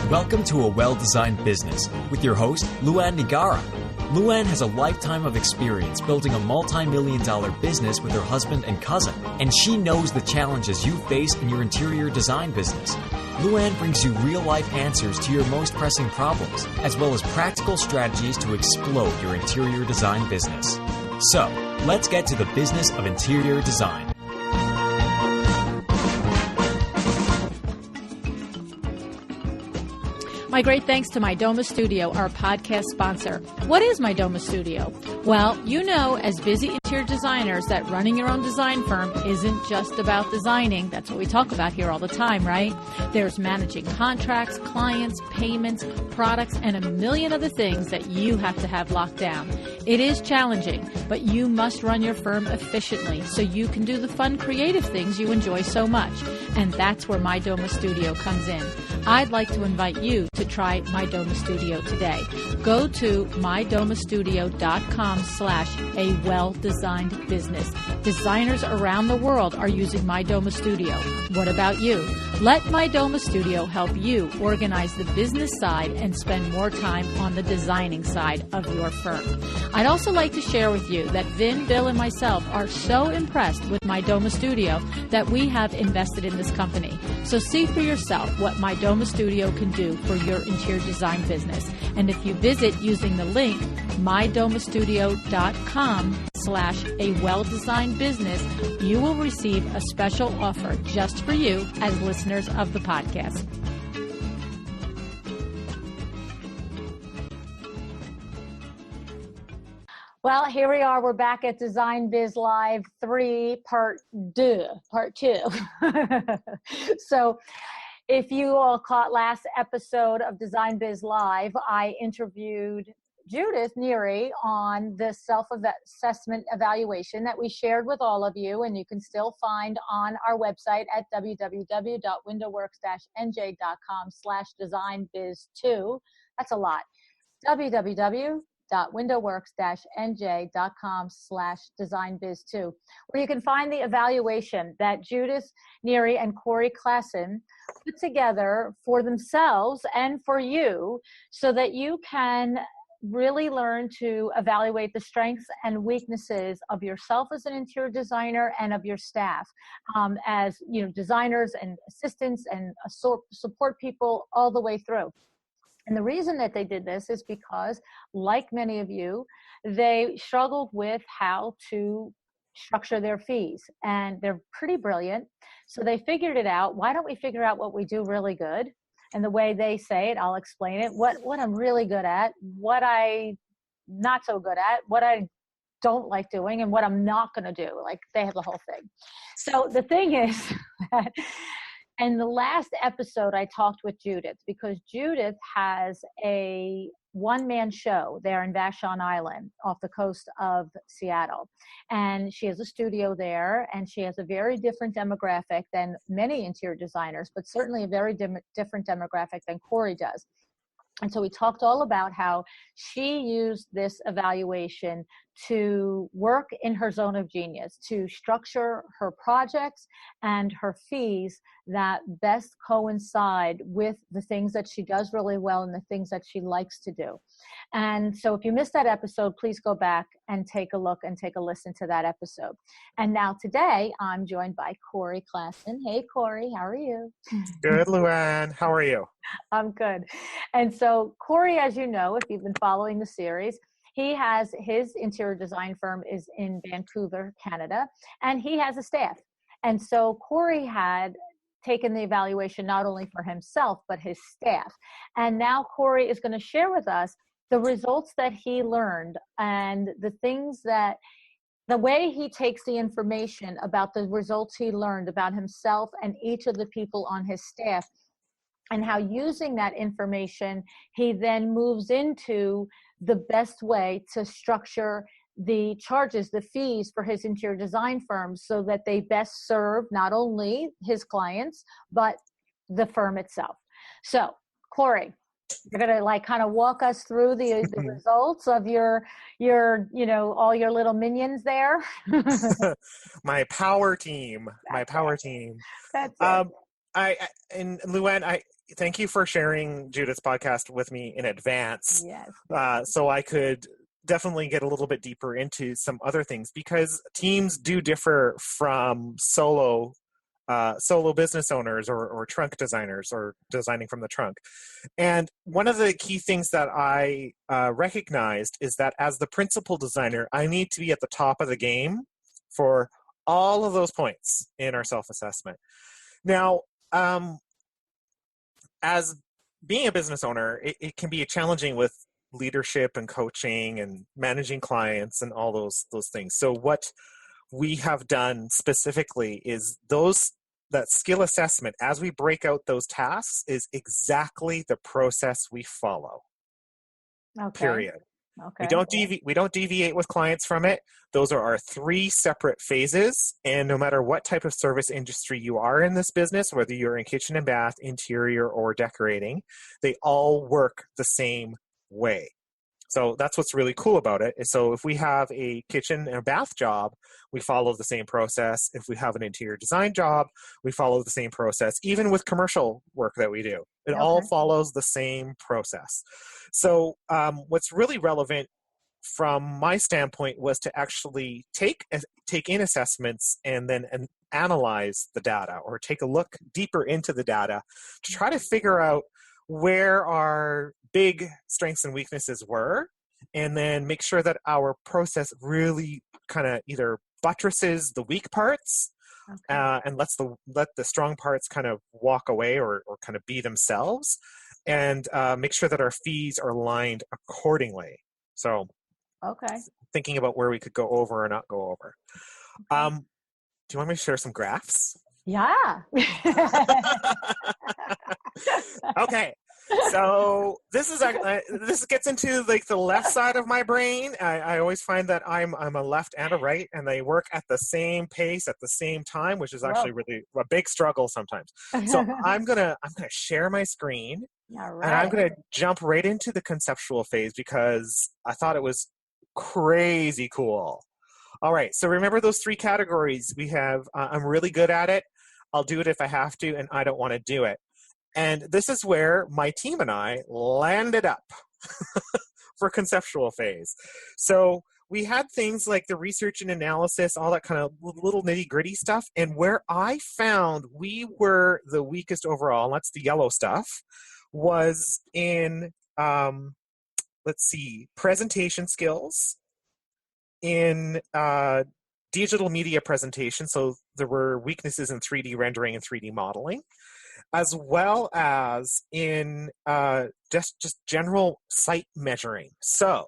Welcome to A Well-Designed Business with your host, Luann Nigara. Luann has a lifetime of experience building a multi-million-dollar business with her husband and cousin, and she knows the challenges you face in your interior design business. Luann brings you real-life answers to your most pressing problems, as well as practical strategies to explode your interior design business. So, let's get to the business of interior design. My great thanks to Mydoma Studio, our podcast sponsor. What is Mydoma Studio? Well, you know, as busy interior designers, that running your own design firm isn't just about designing. That's what we talk about here all the time, right? There's managing contracts, clients, payments, products, and a million other things that you have to have locked down. It is challenging, but you must run your firm efficiently so you can do the fun, creative things you enjoy so much. And that's where Mydoma Studio comes in. I'd like to invite you to try Mydoma Studio today. Go to mydomastudio.com/a-well-designed-business. Designers around the world are using Mydoma Studio. What about you? Let Mydoma Studio help you organize the business side and spend more time on the designing side of your firm. I'd also like to share with you that Vin, Bill, and myself are so impressed with Mydoma Studio that we have invested in this company. So see for yourself what Mydoma Studio can do for your interior design business. And if you visit using the link mydomastudio.com/a-well-designed-business, you will receive a special offer just for you as listeners of the podcast. Well, here we are. We're back at Design Biz Live 3, part 2. So if you all caught last episode of Design Biz Live, I interviewed Judith Neary on the self-assessment evaluation that we shared with all of you, and you can still find on our website at www.windowworks-nj.com/designbiz2. That's a lot. www.windowworks-nj.com/designbiz2, where you can find the evaluation that Judith Neary and Corey Klassen put together for themselves and for you so that you can really learn to evaluate the strengths and weaknesses of yourself as an interior designer and of your staff, as you know, designers and assistants and support people all the way through. And the reason that they did this is because, like many of you, they struggled with how to structure their fees. And they're pretty brilliant. So they figured it out. Why don't we figure out what we do really good? And the way they say it, I'll explain it. What I'm really good at, what I'm not so good at, what I don't like doing, and what I'm not going to do. Like, they have the whole thing. So the thing is that in the last episode, I talked with Judith because Judith has a one-man show there in Vashon Island off the coast of Seattle. And she has a studio there, and she has a very different demographic than many interior designers, but certainly a very different demographic than Corey does. And so we talked all about how she used this evaluation to work in her zone of genius, to structure her projects and her fees that best coincide with the things that she does really well and the things that she likes to do. And so if you missed that episode, please go back and take a look and take a listen to that episode. And now today, I'm joined by Corey Klassen. Hey, Corey, how are you? Good, Luann. How are you? I'm good. And so Corey, as you know, if you've been following the series, he has his interior design firm is in Vancouver, Canada, and he has a staff. And so Corey had taken the evaluation not only for himself, but his staff. And now Corey is going to share with us the results that he learned and the things that, the way he takes the information about the results he learned about himself and each of the people on his staff, and how using that information, he then moves into the best way to structure the charges, the fees for his interior design firm so that they best serve not only his clients, but the firm itself. So, Corey, You're going to like kind of walk us through the results of your, all your little minions there. My power team. That's it. And Luann, I thank you for sharing Judith's podcast with me in advance. Yes. So I could definitely get a little bit deeper into some other things, because teams do differ from solo business owners or trunk designers or designing from the trunk. And one of the key things that I recognized is that as the principal designer, I need to be at the top of the game for all of those points in our self-assessment. Now, as being a business owner, it can be challenging with leadership and coaching and managing clients and all those things. So what we have done specifically is that skill assessment, as we break out those tasks, is exactly the process we follow. Okay. Period. Okay. We don't deviate with clients from it. Those are our 3 separate phases. And no matter what type of service industry you are in this business, whether you're in kitchen and bath, interior, or decorating, they all work the same way. So that's what's really cool about it. So if we have a kitchen and a bath job, we follow the same process. If we have an interior design job, we follow the same process. Even with commercial work that we do, it all follows the same process. So what's really relevant from my standpoint was to actually take in assessments and then analyze the data, or take a look deeper into the data to try to figure out where our big strengths and weaknesses were, and then make sure that our process really kind of either buttresses the weak parts and let the strong parts kind of walk away or kind of be themselves, and make sure that our fees are aligned accordingly. So thinking about where we could go over or not go over. Do you want me to share some graphs? Yeah. Okay. So this gets into like the left side of my brain. I always find that I'm a left and a right, and they work at the same pace at the same time, which is actually really a big struggle sometimes. So I'm gonna share my screen, and I'm gonna jump right into the conceptual phase because I thought it was crazy cool. All right. So remember those 3 categories we have. I'm really good at it. I'll do it if I have to, and I don't want to do it. And this is where my team and I landed up for conceptual phase. So we had things like the research and analysis, all that kind of little nitty-gritty stuff. And where I found we were the weakest overall, and that's the yellow stuff, was in, presentation skills, in digital media presentation. So there were weaknesses in 3D rendering and 3D modeling, as well as in just general site measuring. So,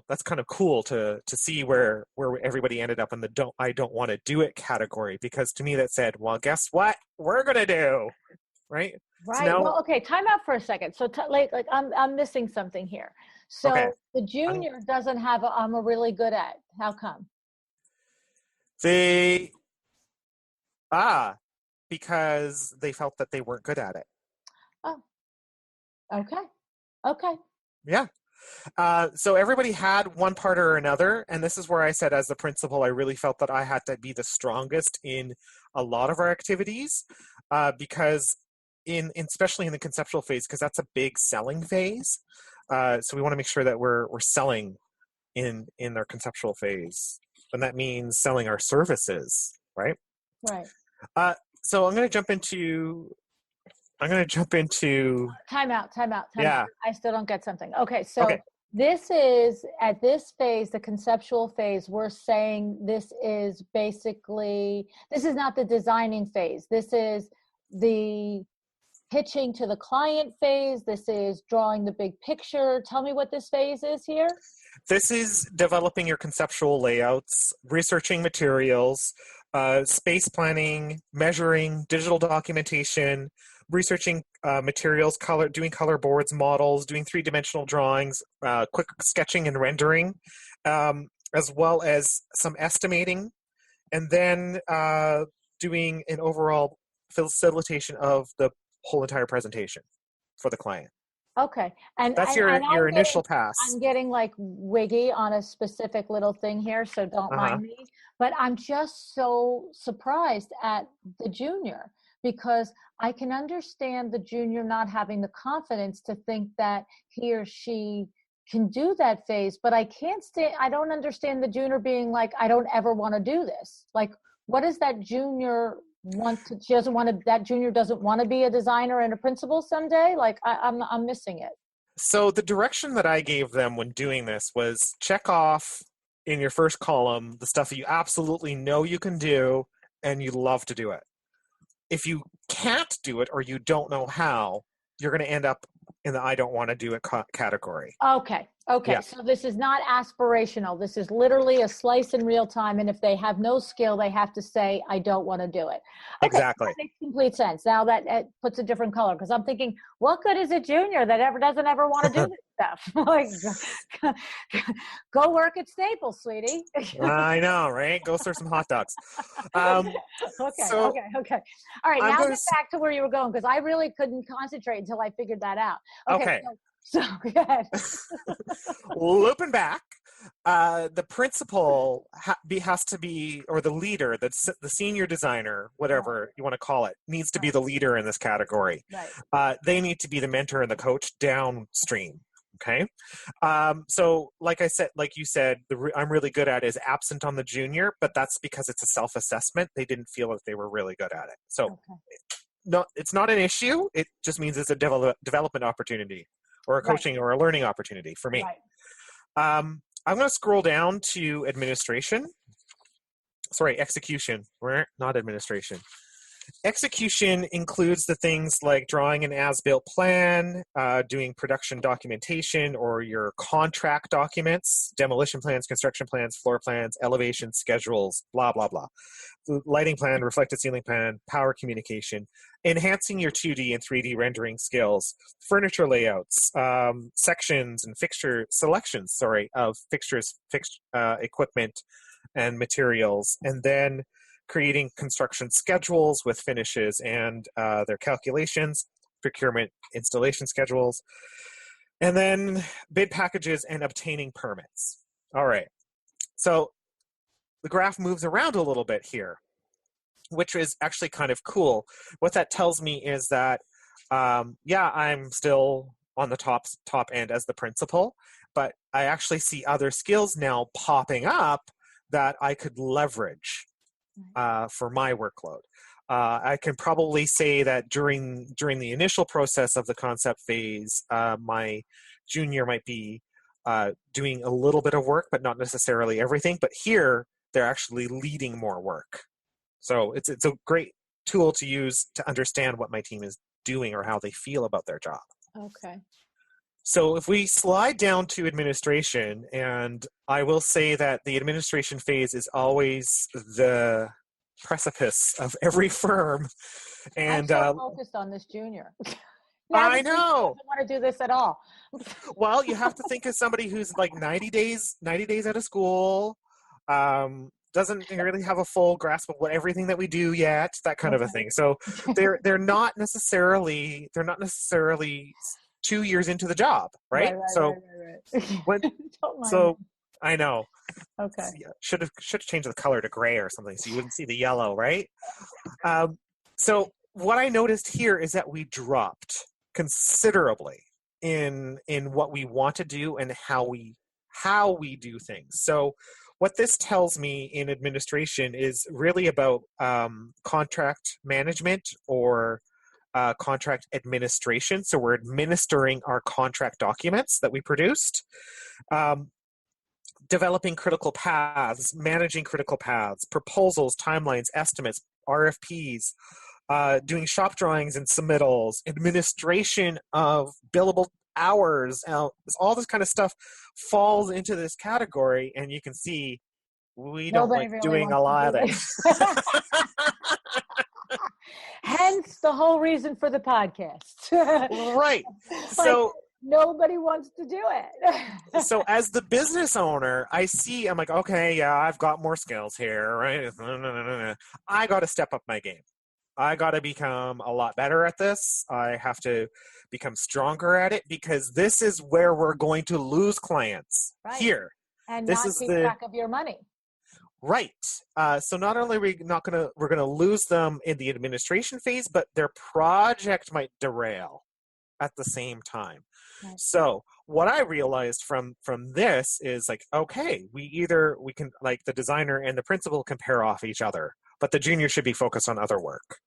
that's kind of cool to see where everybody ended up in the I don't want to do it category, because to me that said, well, guess what we're going to do, right? Right. So now, well, okay. Time out for a second. So I'm missing something here. So the junior doesn't have I'm a really good at. How come? Because they felt that they weren't good at it. Oh, okay. Yeah. So everybody had one part or another, and this is where I said, as the principal, I really felt that I had to be the strongest in a lot of our activities, because especially in the conceptual phase, because that's a big selling phase. So we want to make sure that we're selling in our conceptual phase, and that means selling our services, right? Right. So I'm going to jump into time out. Yeah. I still don't get something. So this is, at this phase, the conceptual phase, we're saying this is not the designing phase. This is the pitching to the client phase. This is drawing the big picture. Tell me what this phase is here. This is developing your conceptual layouts, researching materials, space planning, measuring, digital documentation, researching materials, doing color boards, models, doing 3-dimensional drawings, quick sketching and rendering, as well as some estimating, and then doing an overall facilitation of the whole entire presentation. for the client. Okay. And That's your initial pass. I'm getting like wiggy on a specific little thing here, so don't mind me. But I'm just so surprised at the junior, because I can understand the junior not having the confidence to think that he or she can do that phase, but I don't understand the junior being like, I don't ever want to do this. Like, what does that junior that junior doesn't want to be a designer and a principal someday? Like, I'm missing it. So the direction that I gave them when doing this was check off in your first column the stuff that you absolutely know you can do and you love to do it. If you can't do it or you don't know how, you're going to end up in the I don't want to do it category. Okay. Yeah. So this is not aspirational. This is literally a slice in real time. And if they have no skill, they have to say, I don't want to do it. Okay, exactly. That makes complete sense. Now that it puts a different color, because I'm thinking, what good is a junior that doesn't ever want to do this stuff? Like, go work at Staples, sweetie. I know, right? Go serve some hot dogs. Okay. All right. Now get back to where you were going, because I really couldn't concentrate until I figured that out. Okay. So go ahead. Looping back, the principal has to be, or the leader, the senior designer, whatever you want to call it, needs to be the leader in this category. Right. They need to be the mentor and the coach downstream. Okay. So like you said, I'm really good at is absent on the junior, but that's because it's a self-assessment. They didn't feel that they were really good at it. So no, it's not an issue. It just means it's a development opportunity, or a coaching or a learning opportunity for me. Right. I'm going to scroll down to execution. Not administration. Execution includes the things like drawing an as-built plan, doing production documentation or your contract documents, demolition plans, construction plans, floor plans, elevation schedules, blah, blah, blah. Lighting plan, reflected ceiling plan, power communication, enhancing your 2D and 3D rendering skills, furniture layouts, sections and selections of fixtures, equipment, and materials, and then creating construction schedules with finishes and their calculations, procurement, installation schedules, and then bid packages and obtaining permits. All right. So the graph moves around a little bit here, which is actually kind of cool. What that tells me is that, I'm still on the top end as the principal, but I actually see other skills now popping up that I could leverage for my workload. I can probably say that during the initial process of the concept phase, my junior might be doing a little bit of work, but not necessarily everything. But here, they're actually leading more work. So it's a great tool to use to understand what my team is doing or how they feel about their job. Okay. So if we slide down to administration, and I will say that the administration phase is always the precipice of every firm. And I'm so focused on this junior. I know. I don't want to do this at all. Well, you have to think of somebody who's like 90 days out of school, doesn't really have a full grasp of everything that we do yet, that kind of a thing. So they're not necessarily 2 years into the job, right? Right. So I know. Okay. Should have changed the color to gray or something so you wouldn't see the yellow, right? So what I noticed here is that we dropped considerably in what we want to do and how we do things. So what this tells me in administration is really about contract management or contract administration. So we're administering our contract documents that we produced, developing critical paths, managing critical paths, proposals, timelines, estimates, RFPs, doing shop drawings and submittals, administration of billable hours. All this kind of stuff falls into this category, and you can see we don't like really doing a lot of it. Hence the whole reason for the podcast. Right. So nobody wants to do it. So as the business owner, I'm like, okay, yeah, I've got more skills here, right? I got to step up my game. I got to become a lot better at this. I have to become stronger at it, because this is where we're going to lose clients. Right. Here. And This not is keep track of your money. Right. So not only are we're gonna lose them in the administration phase, but their project might derail at the same time. Right. So what I realized from this is like, okay, we can, like, the designer and the principal can pair off each other, but the junior should be focused on other work.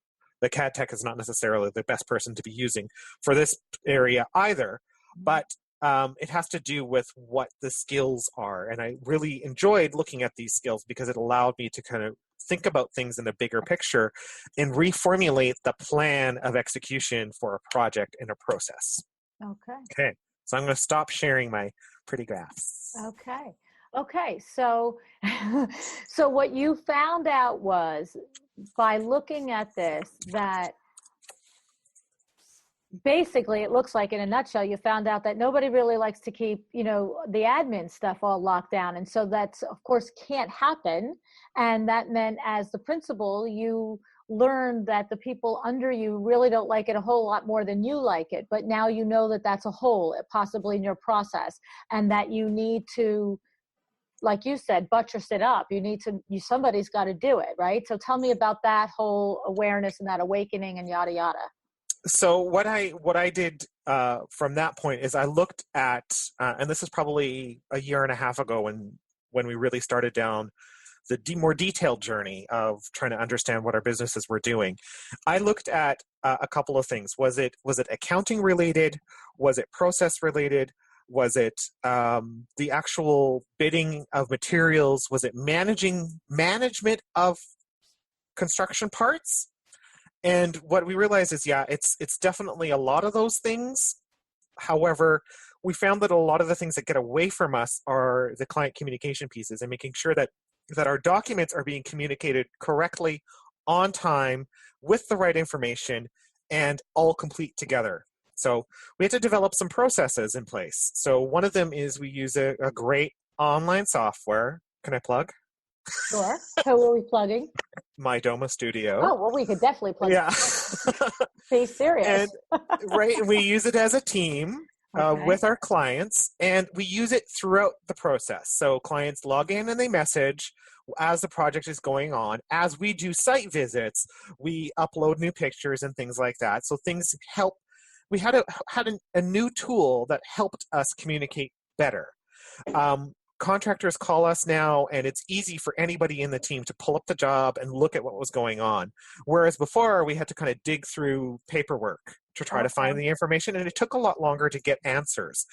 The CAD tech is not necessarily the best person to be using for this area either, but it has to do with what the skills are. And I really enjoyed looking at these skills because it allowed me to kind of think about things in a bigger picture and reformulate the plan of execution for a project and a process. Okay. So I'm going to stop sharing my pretty graphs. Okay. So, so what you found out was, by looking at this, that basically, it looks like, in a nutshell, you found out that nobody really likes to keep, the admin stuff all locked down. And so that's, of course, can't happen. And that meant, as the principal, you learned that the people under you really don't like it a whole lot more than you like it. But now you know that that's a hole, possibly in your process, and that you need to, like you said, buttress it up. Somebody's got to do it, right? So tell me about that whole awareness and that awakening and yada, yada. So what I did from that point is I looked at, and this is probably a year and a half ago when we really started down the more detailed journey of trying to understand what our businesses were doing. I looked at a couple of things. Was it accounting related? Was it process related? Was it the actual bidding of materials? Was it management of construction parts? And what we realized is, it's definitely a lot of those things. However, we found that a lot of the things that get away from us are the client communication pieces, and making sure that our documents are being communicated correctly, on time, with the right information, and all complete together. So we had to develop some processes in place. So one of them is we use a great online software. Can I plug? Sure. Who are we plugging? My Doma Studio. Oh, well, we could definitely plug. Yeah. Be serious. And we use it as a team with our clients, and we use it throughout the process. So clients log in and they message as the project is going on. As we do site visits, we upload new pictures and things like that. So things help. We had a new tool that helped us communicate better. Contractors call us now, and it's easy for anybody in the team to pull up the job and look at what was going on. Whereas before, we had to kind of dig through paperwork to try to find the information, and it took a lot longer to get answers.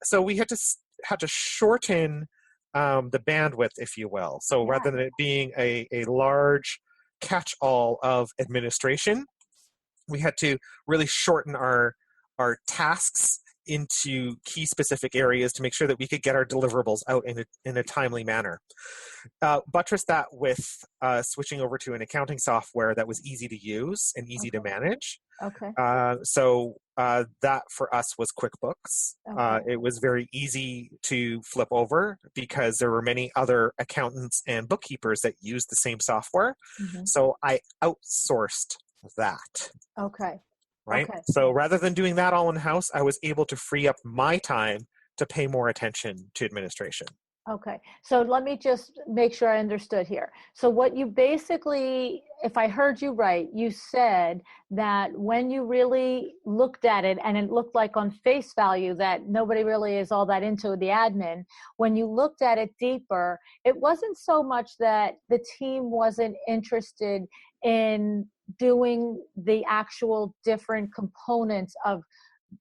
So we had to shorten the bandwidth, if you will. So rather than it being a large catch-all of administration, we had to really shorten our tasks into key specific areas to make sure that we could get our deliverables out in a timely manner. Buttress that with switching over to an accounting software that was easy to use and easy to manage. So that for us was QuickBooks. It was very easy to flip over because there were many other accountants and bookkeepers that used the same software. So I outsourced that. Right? So rather than doing that all in-house, I was able to free up my time to pay more attention to administration. So let me just make sure I understood here. So what you basically, if I heard you right, you said that when you really looked at it and it looked like on face value that nobody really is all that into the admin, when you looked at it deeper, it wasn't so much that the team wasn't interested in doing the actual different components of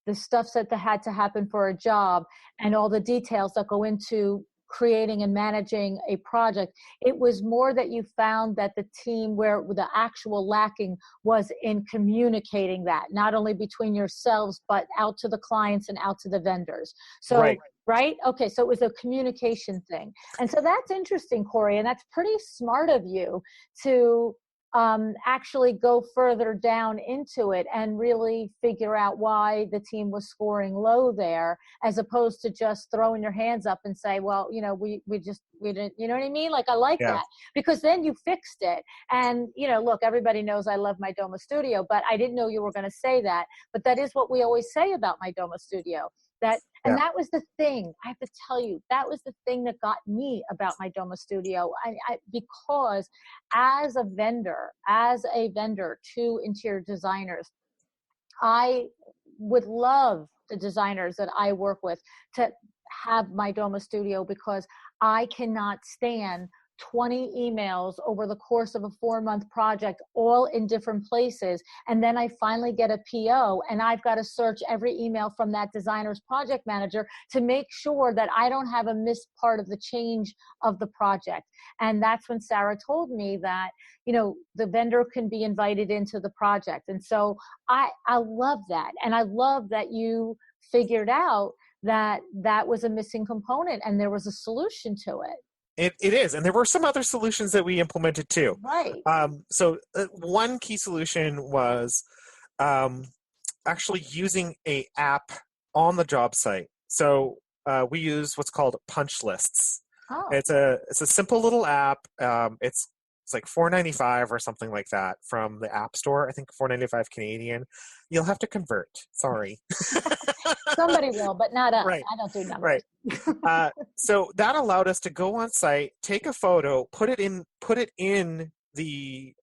the stuff that had to happen for a job and all the details that go into creating and managing a project. It was more that you found that the team, where the actual lacking was in communicating that, not only between yourselves, but out to the clients and out to the vendors. So, right? Okay, so it was a communication thing. And so that's interesting, Corey, and that's pretty smart of you to actually go further down into it and really figure out why the team was scoring low there, as opposed to just throwing your hands up and say, well, we didn't, you know what I mean? Like, I like Yeah. that, because then you fixed it. And, look, everybody knows I love my Doma Studio, but I didn't know you were going to say that. But that is what we always say about my Doma Studio. And that was the thing, I have to tell you, that was the thing that got me about my Doma Studio. Because as a vendor to interior designers, I would love the designers that I work with to have my Doma Studio, because I cannot stand 20 emails over the course of a 4-month project, all in different places. And then I finally get a PO and I've got to search every email from that designer's project manager to make sure that I don't have a missed part of the change of the project. And that's when Sarah told me that, the vendor can be invited into the project. And so I love that. And I love that you figured out that that was a missing component and there was a solution to it. It is. And there were some other solutions that we implemented too. Right. So one key solution was actually using a app on the job site. So we use what's called punch lists. Oh. It's a simple little app. It's like $4.95 or something like that from the App Store. I think $4.95 Canadian. You'll have to convert. Sorry. Somebody will, but not us. Right. I don't do numbers. Right. So that allowed us to go on site, take a photo, put it in the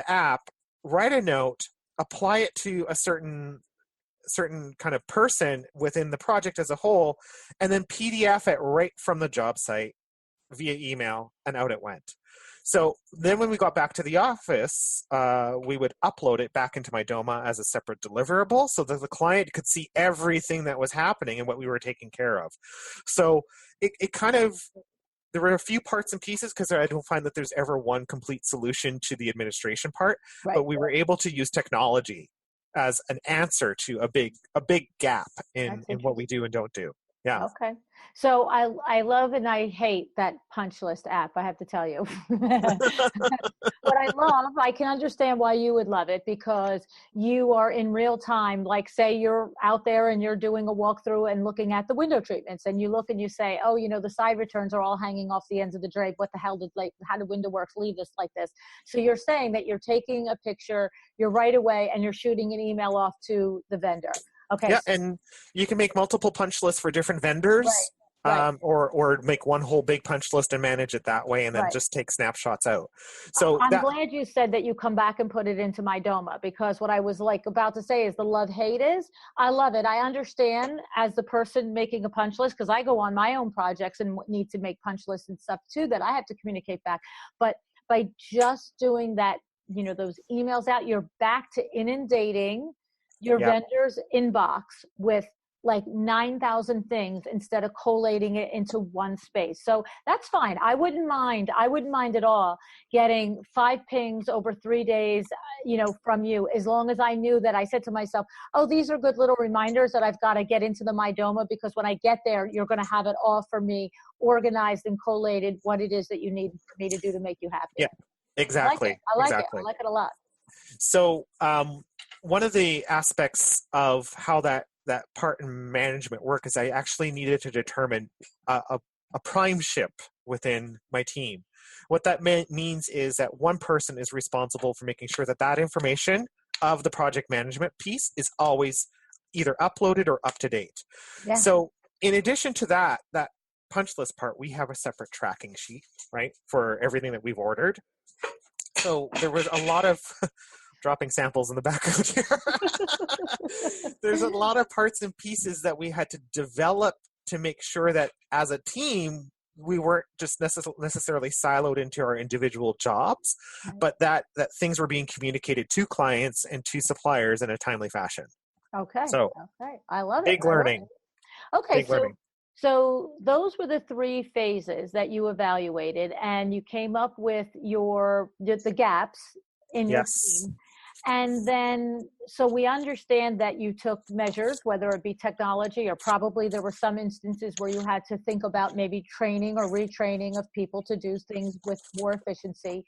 app, write a note, apply it to a certain kind of person within the project as a whole, and then PDF it right from the job site via email, and out it went. So then when we got back to the office, we would upload it back into my Doma as a separate deliverable so that the client could see everything that was happening and what we were taking care of. So it kind of, there were a few parts and pieces, because I don't find that there's ever one complete solution to the administration part, Right. But we were able to use technology as an answer to a big gap in what we do and don't do. Yeah. Okay. So I love and I hate that punch list app, I have to tell you. What I love, I can understand why you would love it, because you are in real time. Like, say you're out there and you're doing a walkthrough and looking at the window treatments, and you look and you say, oh, the side returns are all hanging off the ends of the drape. What the hell how did WindowWorks leave this like this? So you're saying that you're taking a picture, you're right away, and you're shooting an email off to the vendor. Okay. Yeah, and you can make multiple punch lists for different vendors, right. Or make one whole big punch list and manage it that way, and then just take snapshots out. So I'm glad you said that you come back and put it into my Doma, because what I was about to say is the love-hate is, I love it. I understand as the person making a punch list, because I go on my own projects and need to make punch lists and stuff too that I have to communicate back. But by just doing that, those emails out, you're back to inundating your vendor's inbox with like 9,000 things instead of collating it into one space. So that's fine. I wouldn't mind at all getting 5 pings over 3 days, from you, as long as I knew that I said to myself, oh, these are good little reminders that I've got to get into the My Doma, because when I get there, you're going to have it all for me, organized and collated, what it is that you need me to do to make you happy. Yeah, exactly. I like it a lot. So one of the aspects of how that part in management work is I actually needed to determine a prime ship within my team. What that means is that one person is responsible for making sure that information of the project management piece is always either uploaded or up to date. Yeah. So in addition to that punch list part, we have a separate tracking sheet, right, for everything that we've ordered. So there was a lot of dropping samples in the background here. There's a lot of parts and pieces that we had to develop to make sure that as a team, we weren't just necessarily siloed into our individual jobs, but that things were being communicated to clients and to suppliers in a timely fashion. Okay. So, okay. I love it. Big learning. Okay. Big learning. So those were the 3 phases that you evaluated, and you came up with the gaps in your team. And then, so we understand that you took measures, whether it be technology, or probably there were some instances where you had to think about maybe training or retraining of people to do things with more efficiency.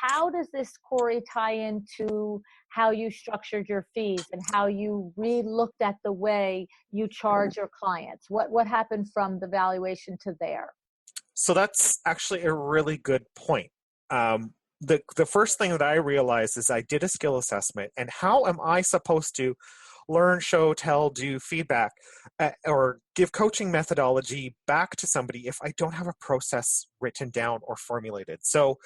how does this, Corey, tie into how you structured your fees and how you re-looked at the way you charge your clients? What happened from the valuation to there? So that's actually a really good point. The first thing that I realized is I did a skill assessment, and how am I supposed to learn, show, tell, do feedback, or give coaching methodology back to somebody if I don't have a process written down or formulated? So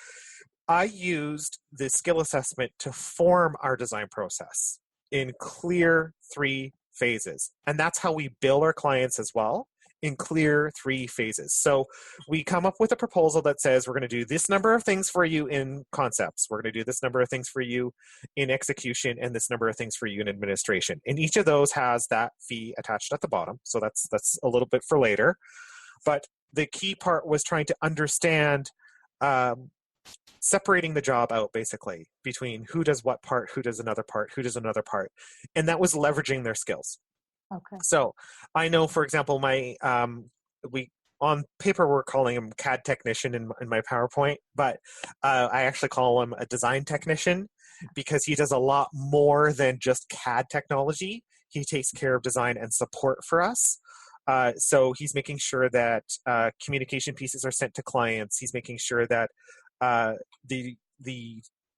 I used the skill assessment to form our design process in clear 3 phases. And that's how we bill our clients as well, in clear 3 phases. So we come up with a proposal that says we're going to do this number of things for you in concepts. We're going to do this number of things for you in execution, and this number of things for you in administration. And each of those has that fee attached at the bottom. So that's a little bit for later. But the key part was trying to understand separating the job out, basically, between who does what part, who does another part, who does another part. And that was leveraging their skills. Okay. So I know, for example, we on paper we're calling him CAD technician in my PowerPoint, but I actually call him a design technician because he does a lot more than just CAD technology. He takes care of design and support for us. So he's making sure that communication pieces are sent to clients. He's making sure that the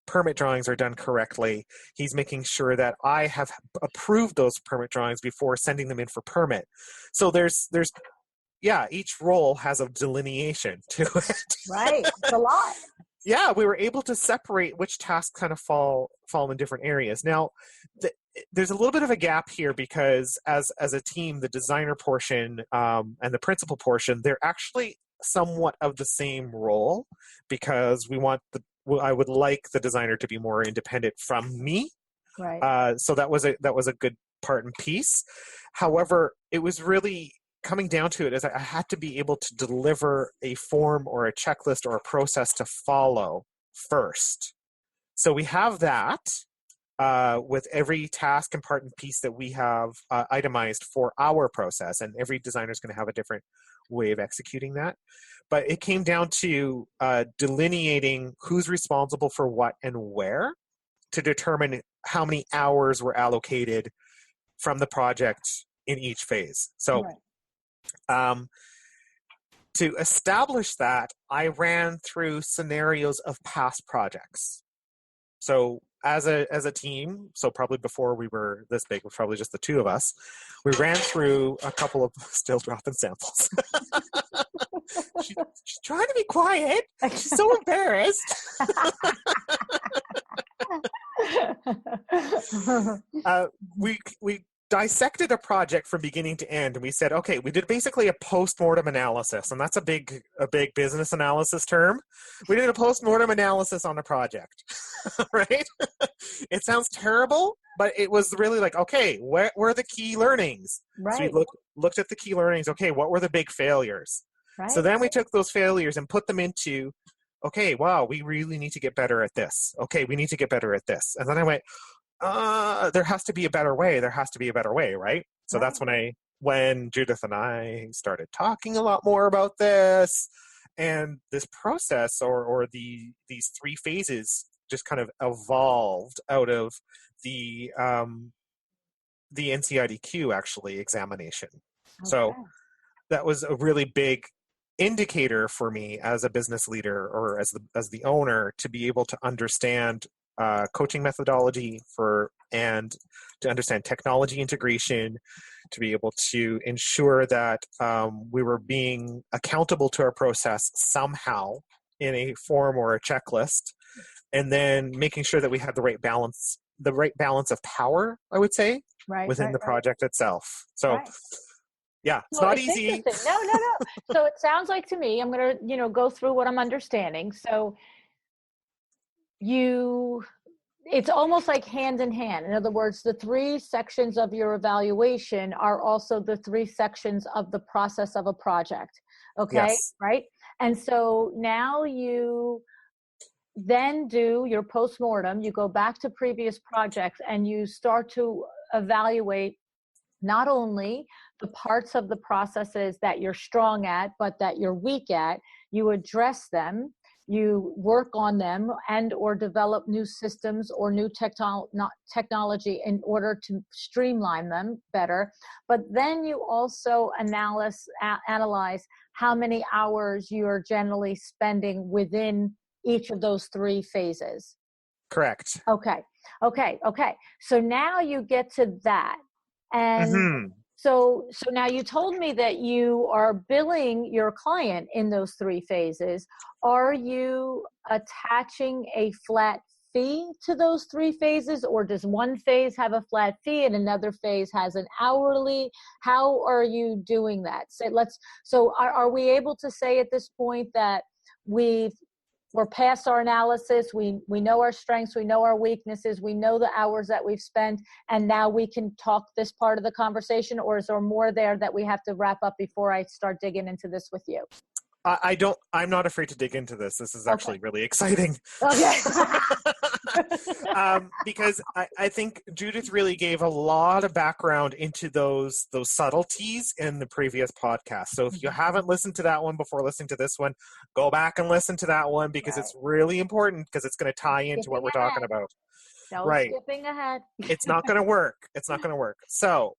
permit drawings are done correctly. He's making sure that I have approved those permit drawings before sending them in for permit. So there's each role has a delineation to it. Right. It's a lot. Yeah, we were able to separate which tasks kind of fall in different areas. Now, there's a little bit of a gap here because as a team, the designer portion and the principal portion, they're actually somewhat of the same role, because I would like the designer to be more independent from me. Right. So that was a good part and piece. However, it was really coming down to it is I had to be able to deliver a form or a checklist or a process to follow first. So we have that with every task and part and piece that we have itemized for our process, and every designer is going to have a different way of executing that. But it came down to delineating who's responsible for what and where to determine how many hours were allocated from the project in each phase. So to establish that, I ran through scenarios of past projects. So as a team, so probably before we were this big, it was probably just the 2 of us, we ran through a couple of still dropping samples. She's trying to be quiet. She's so embarrassed. We dissected a project from beginning to end, and we said, okay, we did basically a post-mortem analysis, and that's a big business analysis term. We did a post-mortem analysis on a project, right? It sounds terrible, but it was really like, okay, where were the key learnings? Right. So we looked at the key learnings. Okay, what were the big failures? Right. So then we took those failures and put them into, okay, wow, we really need to get better at this. Okay, we need to get better at this. And then I went, there has to be a better way. There has to be a better way, right? So that's when Judith and I started talking a lot more about this, and this process or these 3 phases just kind of evolved out of the NCIDQ actually examination. Okay. So that was a really big indicator for me as a business leader or as the owner to be able to understand coaching methodology and to understand technology integration, to be able to ensure that we were being accountable to our process somehow in a form or a checklist, and then making sure that we had the right balance of power, I would say, within the project itself. So yeah, it's not easy. No. So it sounds like to me, I'm going to, go through what I'm understanding. So it's almost like hand in hand. In other words, the 3 sections of your evaluation are also the 3 sections of the process of a project. Okay. Yes. Right. And so now you then do your postmortem, you go back to previous projects and you start to evaluate not only the parts of the processes that you're strong at, but that you're weak at. You address them. you work on them and or develop new systems or new technology in order to streamline them better. But then you also analyze how many hours you're generally spending within each of those three phases. Correct. Okay. So now you get to that. And Mm-hmm. so now you told me that you are billing your client in those three phases. Are you attaching a flat fee to those three phases, or does one phase have a flat fee and another phase has an hourly? How are you doing that? So are we able to say at this point that we're past our analysis, we know our strengths, we know our weaknesses, we know the hours that we've spent, and now we can talk this part of the conversation, or is there more there that we have to wrap up before I start digging into this with you? I'm not afraid to dig into this. This is actually really exciting. Okay. Because I think Judith really gave a lot of background into those subtleties in the previous podcast. So if you haven't listened to that one before listening to this one, go back and listen to that one, because it's really important, because it's going to tie into what we're talking about. Skipping ahead. It's not going to work. It's not going to work. So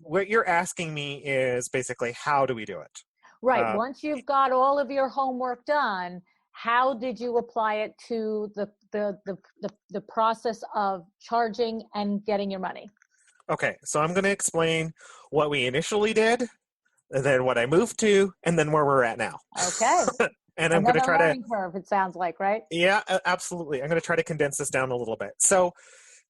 what you're asking me is basically, how do we do it? Right. Once you've got all of your homework done, how did you apply it to the process of charging and getting your money? Okay, so I'm going to explain what we initially did, and then what I moved to, and then where we're at now. Okay. And I'm going to try learning curve, it sounds like, right? Yeah, absolutely. I'm going to try to condense this down a little bit. So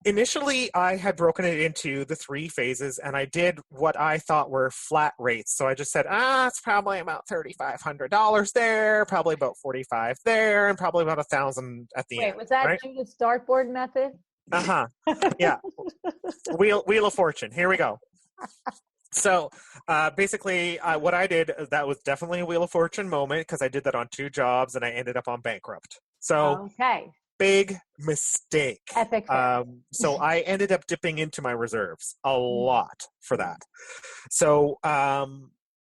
initially, I had broken it into the three phases, and I did what I thought were flat rates. So I just said, it's probably about $3,500 there, probably about $45 there, and probably about $1,000 at the end. Wait, was that right? Judith's dartboard method? Uh-huh. Yeah. Wheel of Fortune. Here we go. So basically, what I did, that was definitely a Wheel of Fortune moment, because I did that on 2 jobs, and I ended up on bankrupt. So okay. Big mistake. Epic. So I ended up dipping into my reserves a lot for that. So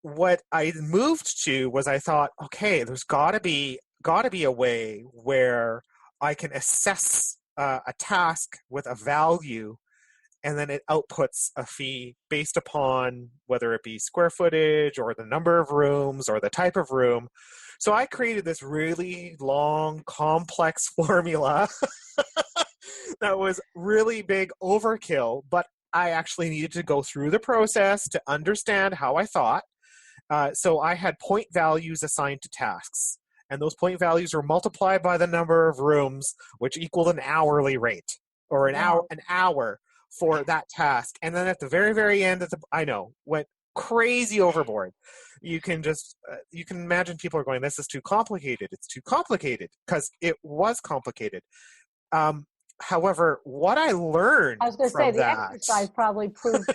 what I moved to was, I thought, okay, there's gotta be a way where I can assess a task with a value, and then it outputs a fee based upon whether it be square footage or the number of rooms or the type of room. So I created this really long, complex formula that was really big overkill, but I actually needed to go through the process to understand how I thought. So I had point values assigned to tasks, and those point values were multiplied by the number of rooms, which equaled an hourly rate, or an hour for that task. And then at the very, very end, went crazy overboard. You can imagine people are going, this is too complicated. It's too complicated, because it was complicated. However, what I learned, I was going to say, the exercise probably proved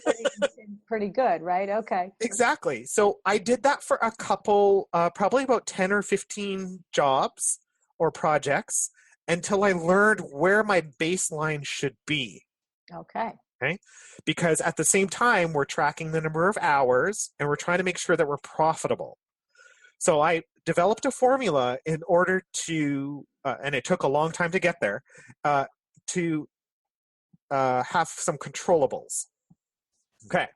pretty good, right? Okay. Exactly. So I did that for a couple, probably about 10 or 15 jobs or projects, until I learned where my baseline should be. Okay. Because at the same time, we're tracking the number of hours, and we're trying to make sure that we're profitable. So I developed a formula in order to, and it took a long time to get there, to have some controllables. Okay.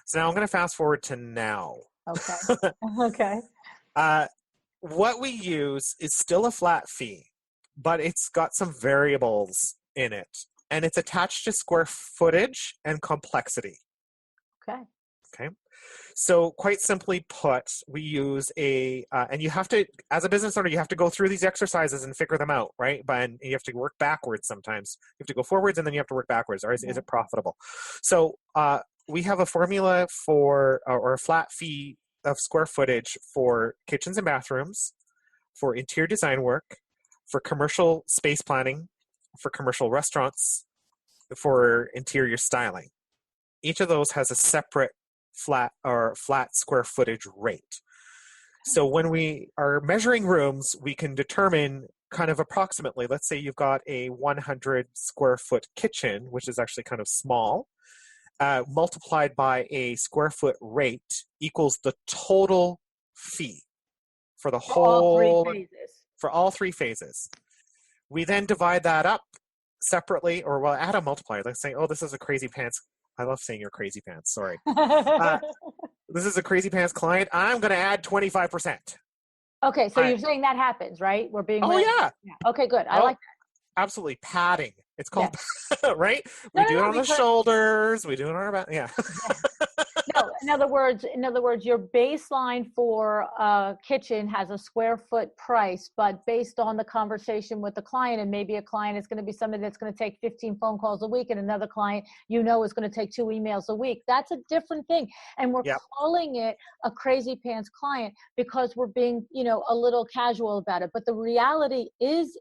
So now I'm going to fast forward to now. Okay. Okay. What we use is still a flat fee, but it's got some variables in it. And it's attached to square footage and complexity. Okay. So quite simply put, we use and you have to, as a business owner, you have to go through these exercises and figure them out, right? But you have to work backwards sometimes. You have to go forwards, and then you have to work backwards. Or is it profitable? So we have a formula for, or a flat fee of square footage for kitchens and bathrooms, for interior design work, for commercial space planning, for commercial restaurants, for interior styling. Each of those has a separate flat square footage rate. So when we are measuring rooms, we can determine kind of approximately, let's say you've got a 100 square foot kitchen, which is actually kind of small, multiplied by a square foot rate equals the total fee for the whole, for all three phases. We then divide that up separately, or well, add a multiplier. Let's say, oh, this is a crazy pants. I love saying you're crazy pants. Sorry. This is a crazy pants client. I'm going to add 25%. Okay, so you're saying that happens, right? We're being. Oh, yeah. Okay, good. I like that. Absolutely. Padding. It's called, right? We No, do no, it on the shoulders. We do it on our back. Yeah. No, in other words, your baseline for a kitchen has a square foot price, but based on the conversation with the client, and maybe a client is going to be somebody that's going to take 15 phone calls a week, and another client, is going to take 2 emails a week. That's a different thing. And we're calling it a crazy pants client because we're being, a little casual about it. But the reality is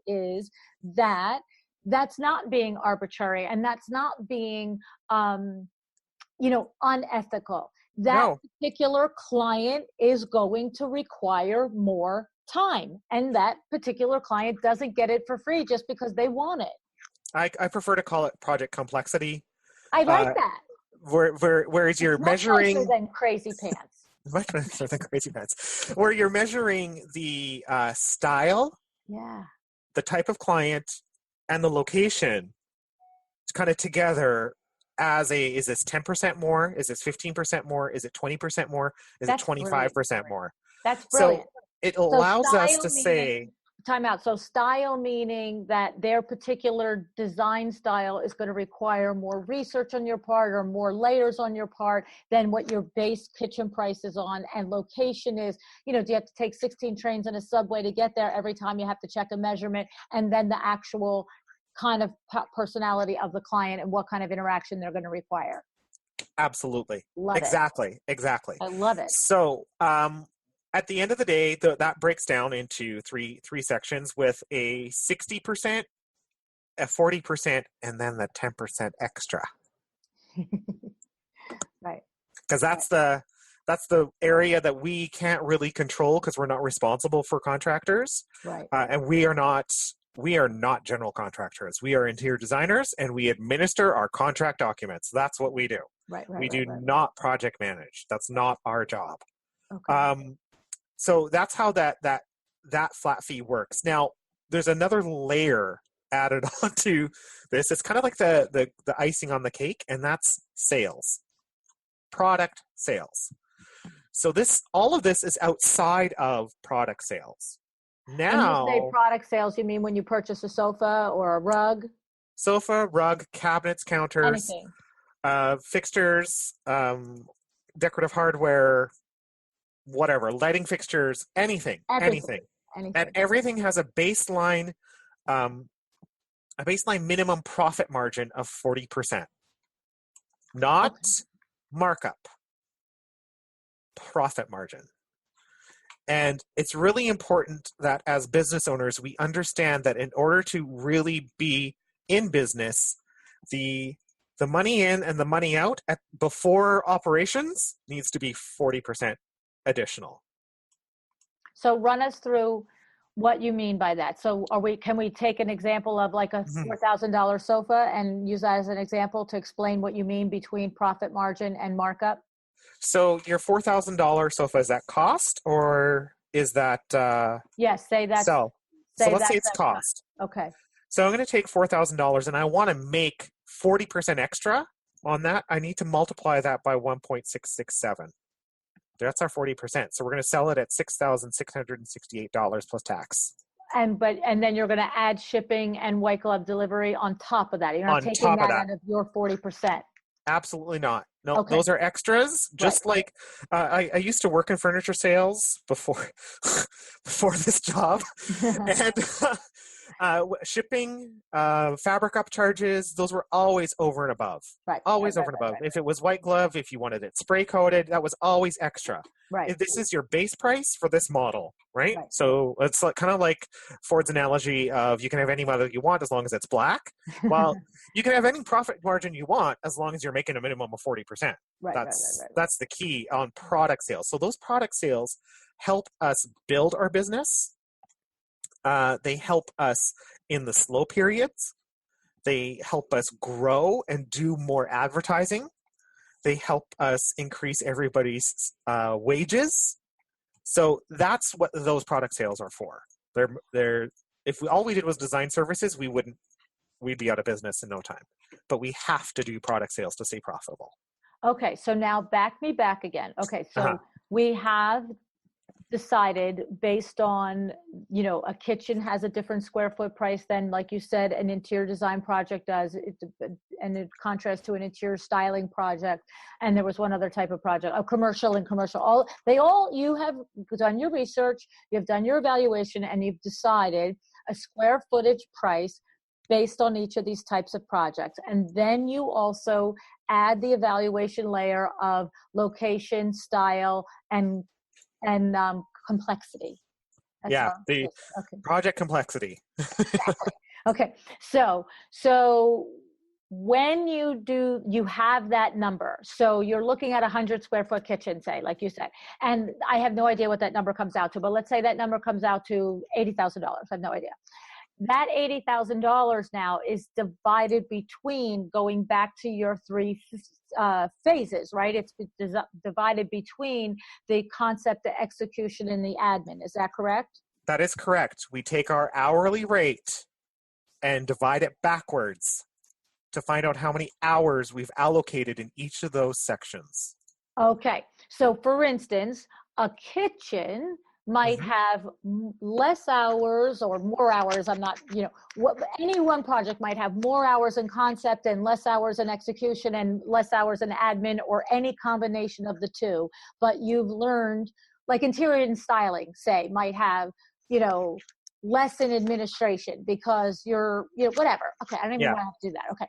that that's not being arbitrary, and that's not being, unethical. That particular client is going to require more time, and that particular client doesn't get it for free just because they want it. I prefer to call it project complexity. I like that. Whereas you're measuring much nicer than crazy pants. Much nicer than crazy pants. Where you're measuring the style, the type of client, and the location kind of together. Is this 10% more? Is this 15% more? Is it 20% more? Is it 25% more? That's brilliant. So it allows us to say... Time out. So style meaning that their particular design style is going to require more research on your part or more layers on your part than what your base kitchen price is on. And location is, do you have to take 16 trains and a subway to get there every time you have to check a measurement, and then the actual kind of personality of the client and what kind of interaction they're going to require. Absolutely. Love exactly. it. Exactly. I love it. So at the end of the day, that breaks down into three sections with a 60%, a 40%, and then the 10% extra. Right. Because that's the area that we can't really control because we're not responsible for contractors. Right. And we are not general contractors. We are interior designers, and we administer our contract documents. That's what we do. Right. We do not project manage. That's not our job. Okay. So that's how that flat fee works. Now, there's another layer added onto this. It's kind of like the icing on the cake, and that's sales, product sales. So all of this is outside of product sales. Now, when you say product sales, you mean when you purchase a sofa or a rug? Sofa, rug, cabinets, counters, fixtures, decorative hardware, whatever, lighting fixtures, anything. And everything has a baseline minimum profit margin of 40%. Not markup, profit margin. And it's really important that as business owners, we understand that in order to really be in business, the money in and the money out before operations needs to be 40% additional. So run us through what you mean by that. So can we take an example of like a $4,000 sofa and use that as an example to explain what you mean between profit margin and markup? So your $4,000 sofa, is that cost or is that yes, say that. So let's say it's cost. Okay. So I'm going to take $4,000 and I want to make 40% extra on that. I need to multiply that by 1.667. That's our 40%. So we're going to sell it at $6,668 plus tax. And then you're going to add shipping and white glove delivery on top of that. You're not taking that out of your 40%. Absolutely not. No, those are extras. Just like I used to work in furniture sales before this job, and shipping, fabric upcharges, those were always over and above. Always over and above. If it was white glove, if you wanted it spray coated, that was always extra. If this is your base price for this model, right? So it's kind of like Ford's analogy of you can have any model you want as long as it's black. Well, you can have any profit margin you want as long as you're making a minimum of 40%. That's the key on product sales. So those product sales help us build our business. They help us in the slow periods. They help us grow and do more advertising. They help us increase everybody's wages. So that's what those product sales are for. If all we did was design services, we'd be out of business in no time. But we have to do product sales to stay profitable. Okay, so now back again. Okay, so we have decided based on, a kitchen has a different square foot price than, like you said, an interior design project does, and in contrast to an interior styling project. And there was one other type of project, commercial. You have done your research, you've done your evaluation, and you've decided a square footage price based on each of these types of projects. And then you also add the evaluation layer of location, style, and complexity. The project complexity. Exactly. Okay. So when you have that number, so you're looking at 100 square foot kitchen, say, like you said, and I have no idea what that number comes out to, but let's say that number comes out to $80,000. I have no idea. That $80,000 now is divided between, going back to your three phases, right? It's divided between the concept, the execution, and the admin. Is that correct? That is correct. We take our hourly rate and divide it backwards to find out how many hours we've allocated in each of those sections. Okay. So for instance, a kitchen might have less hours or more hours. I'm not, any one project might have more hours in concept and less hours in execution and less hours in admin, or any combination of the two. But you've learned, like interior and styling, say, might have, less in administration because you're, whatever. Okay. I don't even want to have to do that. Okay.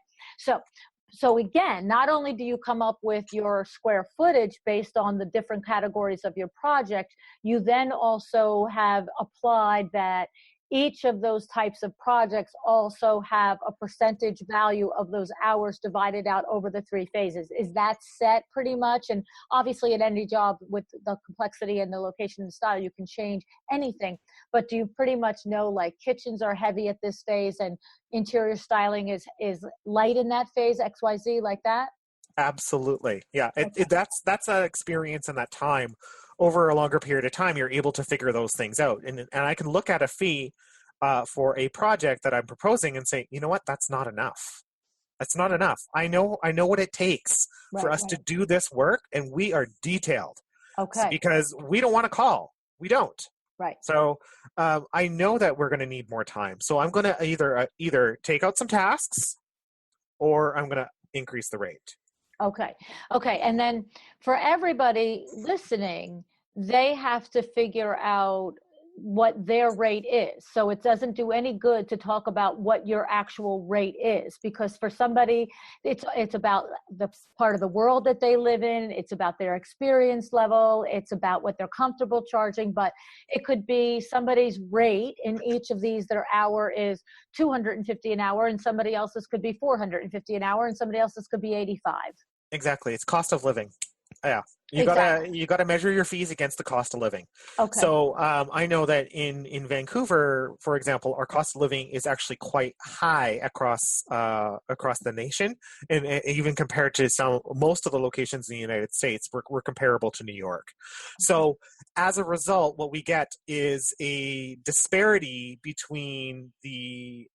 So again, not only do you come up with your square footage based on the different categories of your project, you then also have applied that each of those types of projects also have a percentage value of those hours divided out over the three phases. Is that set pretty much? And obviously at any job with the complexity and the location and style, you can change anything. But do you pretty much know, like, kitchens are heavy at this phase and interior styling is light in that phase, XYZ, like that? Absolutely. Yeah. Okay. That's an experience in that time. Over a longer period of time, you're able to figure those things out. And I can look at a fee for a project that I'm proposing and say, you know what, that's not enough. That's not enough. I know what it takes for us to do this work, and we are detailed. Okay. Because we don't want to call. We don't. Right. So I know that we're going to need more time. So I'm going to either take out some tasks, or I'm going to increase the rate. Okay. And then for everybody listening, they have to figure out what their rate is. So it doesn't do any good to talk about what your actual rate is, because for somebody, it's about the part of the world that they live in. It's about their experience level. It's about what they're comfortable charging. But it could be somebody's rate in each of these, their hour is $250 an hour, and somebody else's could be $450 an hour, and somebody else's could be $85. Exactly. It's cost of living. Yeah. You gotta measure your fees against the cost of living. Okay. So I know that in Vancouver, for example, our cost of living is actually quite high across the nation, and even compared to most of the locations in the United States, we're comparable to New York. So as a result, what we get is a disparity between the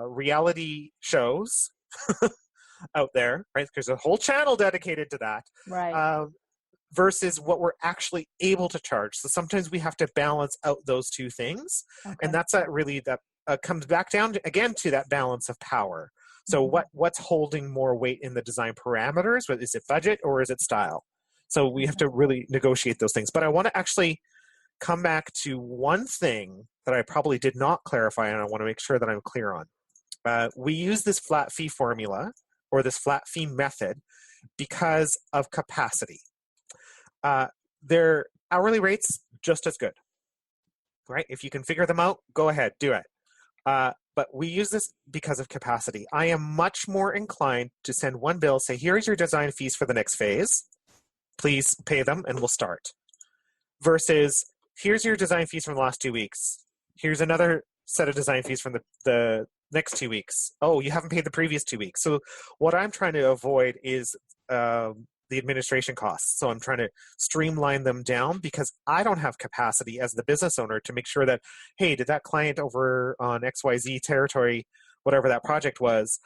reality shows out there, right? There's a whole channel dedicated to that. Right. Versus what we're actually able to charge. So sometimes we have to balance out those two things. Okay. And that's that comes back down again to that balance of power. So what's holding more weight in the design parameters? Is it budget or is it style? So we have to really negotiate those things. But I want to actually come back to one thing that I probably did not clarify, and I want to make sure that I'm clear on. We use this flat fee formula or this flat fee method because of capacity. Their hourly rates just as good, right? If you can figure them out, go ahead, do it. But we use this because of capacity. I am much more inclined to send one bill, say, here's your design fees for the next phase. Please pay them and we'll start. Versus, here's your design fees from the last 2 weeks. Here's another set of design fees from the next 2 weeks. Oh, you haven't paid the previous 2 weeks. So what I'm trying to avoid is the administration costs. So I'm trying to streamline them down because I don't have capacity as the business owner to make sure that, hey, did that client over on XYZ territory, whatever that project was,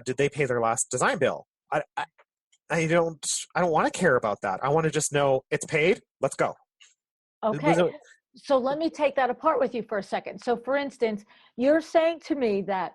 did they pay their last design bill? I don't want to care about that. I want to just know it's paid. Let's go. Okay. So let me take that apart with you for a second. So for instance, you're saying to me that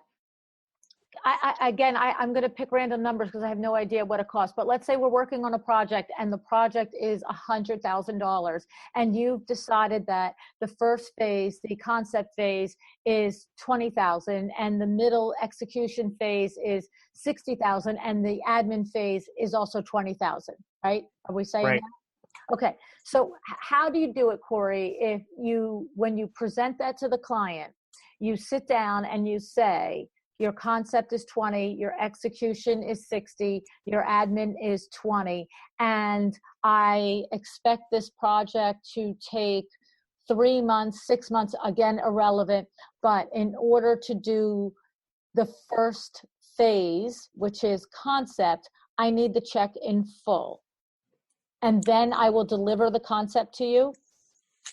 I'm going to pick random numbers because I have no idea what it costs. But let's say we're working on a project and the project is $100,000 and you've decided that the first phase, the concept phase, is $20,000 and the middle execution phase is $60,000 and the admin phase is also $20,000, right? Are we saying that? Okay. So how do you do it, Corey? When you present that to the client, you sit down and you say, your concept is 20, your execution is 60, your admin is 20, and I expect this project to take 3 months, 6 months, again, irrelevant, but in order to do the first phase, which is concept, I need the check in full. And then I will deliver the concept to you.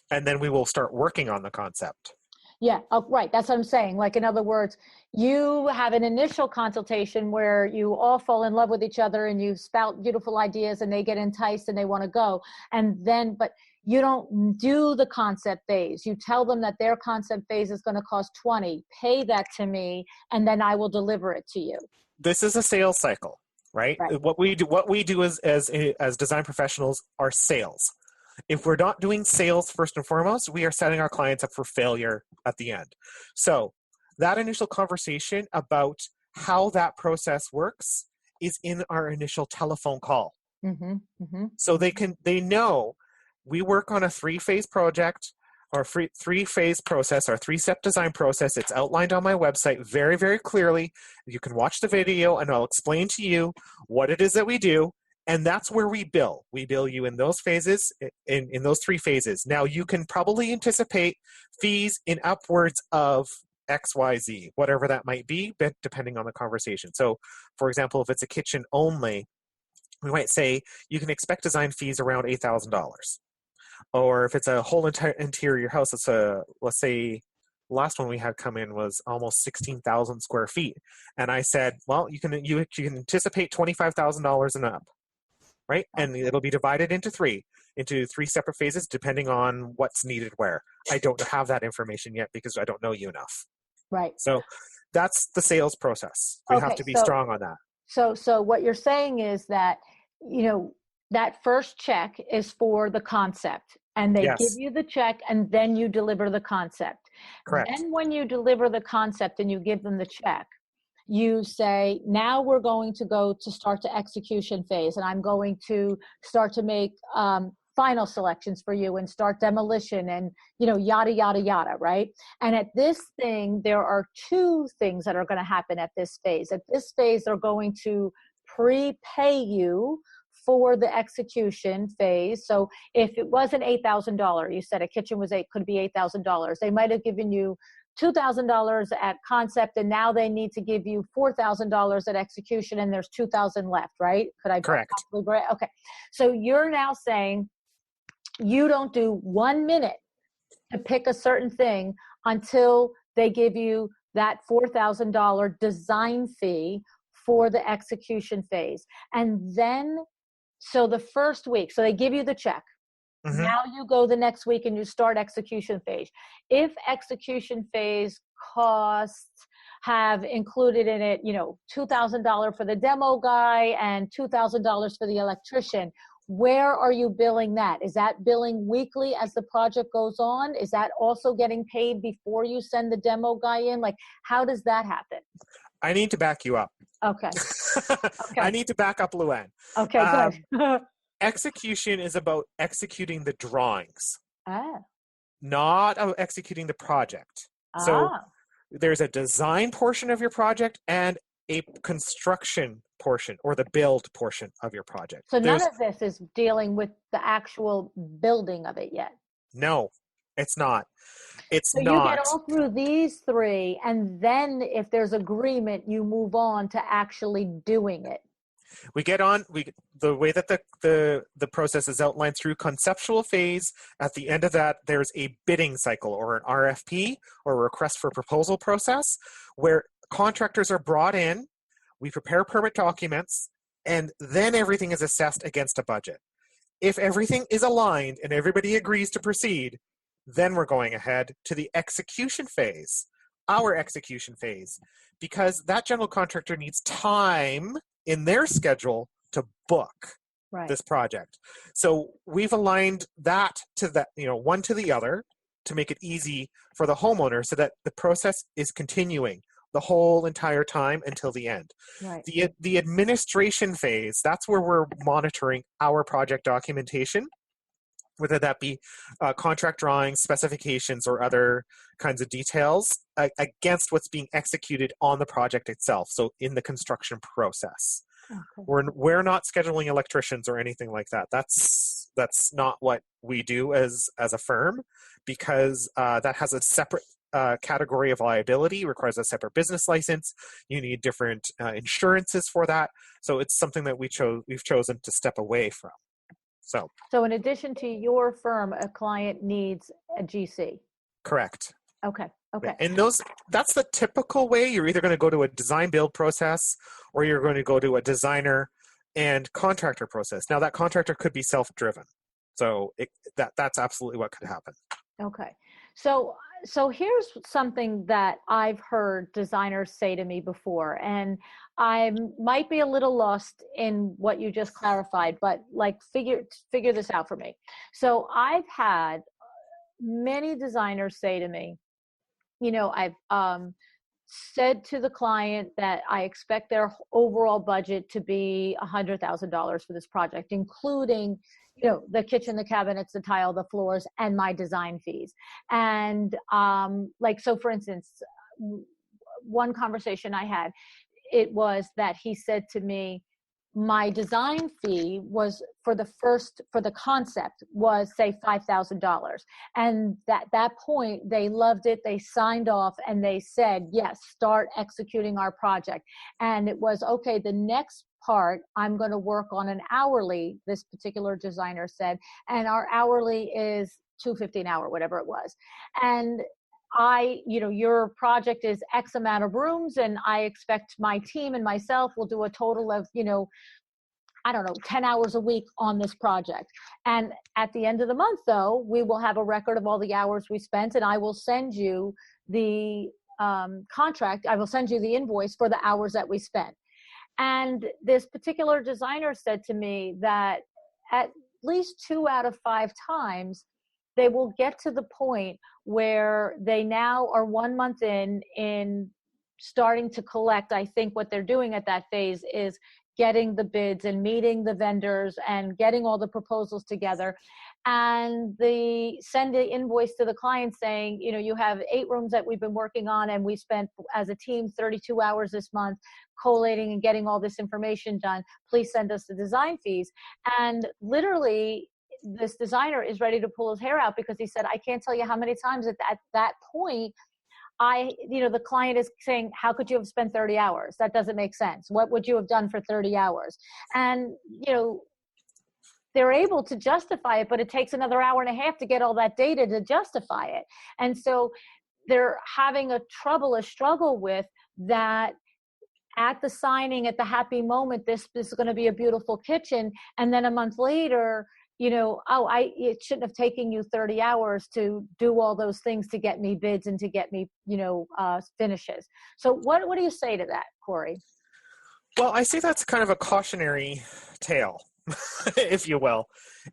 And then we will start working on the concept. Yeah, oh, right. That's what I'm saying. Like, in other words, you have an initial consultation where you all fall in love with each other and you spout beautiful ideas and they get enticed and they want to go. And then, but you don't do the concept phase. You tell them that their concept phase is going to cost 20, pay that to me, and then I will deliver it to you. This is a sales cycle, right? What we do as design professionals are sales. If we're not doing sales first and foremost, we are setting our clients up for failure at the end. So that initial conversation about how that process works is in our initial telephone call. Mm-hmm, mm-hmm. So they know we work on a 3-phase project or 3-phase process, our 3-step design process. It's outlined on my website very, very clearly. You can watch the video and I'll explain to you what it is that we do. And that's where we bill. We bill you in those phases, in those 3 phases. Now, you can probably anticipate fees in upwards of XYZ, whatever that might be, depending on the conversation. So, for example, if it's a kitchen only, we might say you can expect design fees around $8,000. Or if it's a whole entire interior house, let's say last one we had come in was almost 16,000 square feet. And I said, well, you can anticipate $25,000 and up. Right? And it'll be divided into 3 separate phases, depending on what's needed where. I don't have that information yet because I don't know you enough. Right. So that's the sales process. We have to be strong on that. So what you're saying is that, that first check is for the concept and they give you the check and then you deliver the concept. Correct. And when you deliver the concept and you give them the check, you say, now we're going to go to start the execution phase and I'm going to start to make final selections for you and start demolition and, yada, yada, yada, right? And at this thing, there are 2 things that are going to happen at this phase. At this phase, they're going to prepay you for the execution phase. So if it wasn't $8,000, you said a kitchen could be $8,000. They might have given you $2,000 at concept, and now they need to give you $4,000 at execution, and there's $2,000 left, right? Could I correct? Okay. So you're now saying you don't do 1 minute to pick a certain thing until they give you that $4,000 design fee for the execution phase. And then, so the first week, so they give you the check. Mm-hmm. Now you go the next week and you start execution phase. If execution phase costs have included in it, $2,000 for the demo guy and $2,000 for the electrician, where are you billing that? Is that billing weekly as the project goes on? Is that also getting paid before you send the demo guy in? Like, how does that happen? I need to back you up. Okay. I need to back up Luann. Okay, good. Execution is about executing the drawings, Ah. not executing the project. So there's a design portion of your project and a construction portion or the build portion of your project. So none of this is dealing with the actual building of it yet? No, it's not. So you get all through these 3, and then if there's agreement, you move on to actually doing it. The way that the process is outlined through conceptual phase. At the end of that, there's a bidding cycle or an RFP or a request for proposal process where contractors are brought in, we prepare permit documents, and then everything is assessed against a budget. If everything is aligned and everybody agrees to proceed, then we're going ahead to the execution phase, our execution phase, because that general contractor needs time in their schedule to book this project. So we've aligned that to that, one to the other to make it easy for the homeowner so that the process is continuing the whole entire time until the end. Right. The administration phase, that's where we're monitoring our project documentation, whether that be contract drawings, specifications, or other kinds of details against what's being executed on the project itself, so in the construction process. Okay. We're not scheduling electricians or anything like that. That's not what we do as a firm, because that has a separate category of liability, requires a separate business license. You need different insurances for that. So it's something that we've chosen to step away from. So in addition to your firm, a client needs a GC. Correct. Okay. Yeah. And that's the typical way. You're either going to go to a design build process or you're going to go to a designer and contractor process. Now that contractor could be self-driven. So that's absolutely what could happen. Okay. So here's something that I've heard designers say to me before, and I might be a little lost in what you just clarified, but figure this out for me. So I've had many designers say to me, I've said to the client that I expect their overall budget to be $100,000 for this project, including the kitchen, the cabinets, the tile, the floors, and my design fees. And so for instance, one conversation I had, it was that he said to me, my design fee was for the concept was say $5,000. And at that point, they loved it. They signed off and they said, yes, start executing our project. And it was, okay, the next part, I'm going to work on an hourly, this particular designer said, and our hourly is $2.50 an hour, whatever it was. And your project is X amount of rooms, and I expect my team and myself will do a total of, 10 hours a week on this project. And at the end of the month, though, we will have a record of all the hours we spent, and I will send you the contract. I will send you the invoice for the hours that we spent. And this particular designer said to me that at least 2 out of 5 times, they will get to the point where they now are 1 month in starting to collect. I think what they're doing at that phase is getting the bids and meeting the vendors and getting all the proposals together. And they send an invoice to the client saying, you have 8 rooms that we've been working on, and we spent as a team 32 hours this month collating and getting all this information done. Please send us the design fees. And literally, this designer is ready to pull his hair out because he said, I can't tell you how many times at that point, the client is saying, how could you have spent 30 hours? That doesn't make sense. What would you have done for 30 hours? And, they're able to justify it, but it takes another hour and a half to get all that data to justify it. And so they're having a struggle with that. At the signing, at the happy moment, this is going to be a beautiful kitchen. And then a month later, it shouldn't have taken you 30 hours to do all those things to get me bids and to get me, finishes. So what do you say to that, Corey? Well, I say that's kind of a cautionary tale, if you will,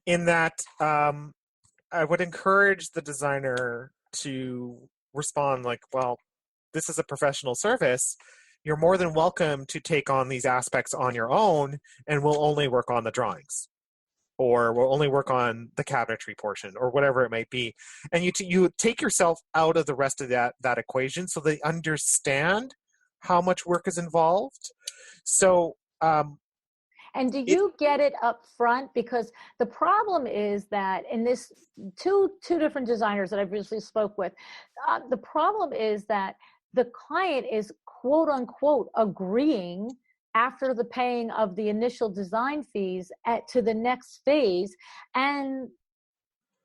in that I would encourage the designer to respond like, well, this is a professional service. You're more than welcome to take on these aspects on your own, and we'll only work on the drawings, or we'll only work on the cabinetry portion, or whatever it might be. And you take yourself out of the rest of that equation so they understand how much work is involved. So, and do you get it up front? Because the problem is that in this two different designers that I've recently spoke with, the problem is that the client is quote unquote agreeing after the paying of the initial design fees to the next phase. And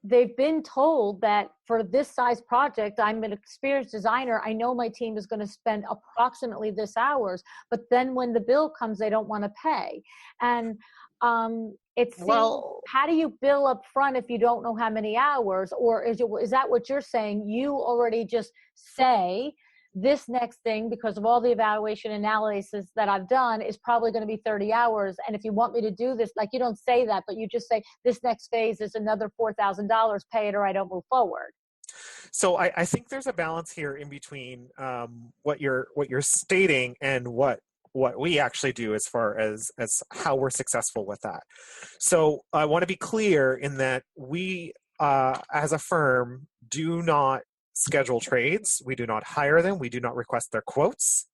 they've been told that for this size project, I'm an experienced designer. I know my team is going to spend approximately this hours, but then when the bill comes, they don't want to pay. And it seems, how do you bill up front if you don't know how many hours? Or is that what you're saying? You already just say, this next thing, because of all the evaluation analysis that I've done, is probably going to be 30 hours. And if you want me to do this, like, you don't say that, but you just say, this next phase is another $4,000, pay it or I don't move forward. So I think there's a balance here in between what you're stating and what we actually do as far as how we're successful with that. So I want to be clear in that we, as a firm, do not schedule trades. We do not hire them. We do not request their quotes.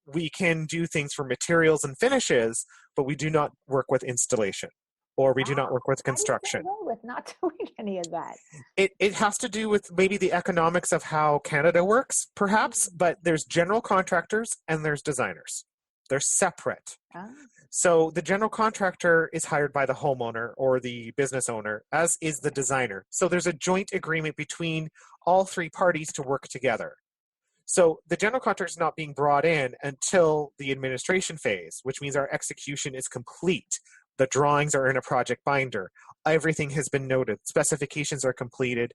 We can do things for materials and finishes, but we do not work with installation, or we do not work with construction. How do you get away with not doing any of that? It has to do with maybe the economics of how Canada works, perhaps, but there's general contractors and there's designers. They're separate. Oh. So the general contractor is hired by the homeowner or the business owner, as is the designer. So there's a joint agreement between all three parties to work together. So the general contractor is not being brought in until the administration phase, which means our execution is complete. The drawings are in a project binder. Everything has been noted. Specifications are completed.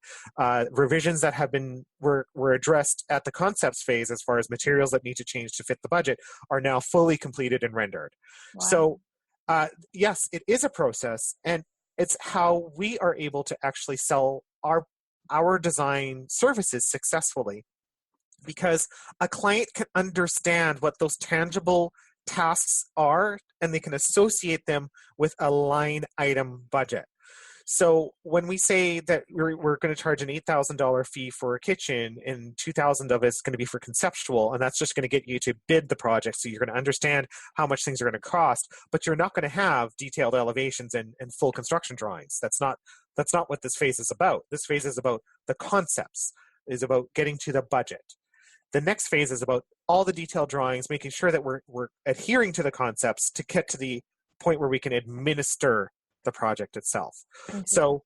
Revisions that have been were addressed at the concepts phase, as far as materials that need to change to fit the budget, are now fully completed and rendered. Wow. So yes, it is a process, and it's how we are able to actually sell our design services successfully, because a client can understand what those tangible tasks are, and they can associate them with a line item budget. So when we say that we're going to charge an $8,000 fee for a kitchen, and $2,000 of it's going to be for conceptual, and that's just going to get you to bid the project, so you're going to understand how much things are going to cost, but you're not going to have detailed elevations and full construction drawings. That's not what this phase is about. This phase is about the concepts, is about getting to the budget. The next phase is about all the detailed drawings, making sure that we're adhering to the concepts to get to the point where we can administer the project itself. Mm-hmm. So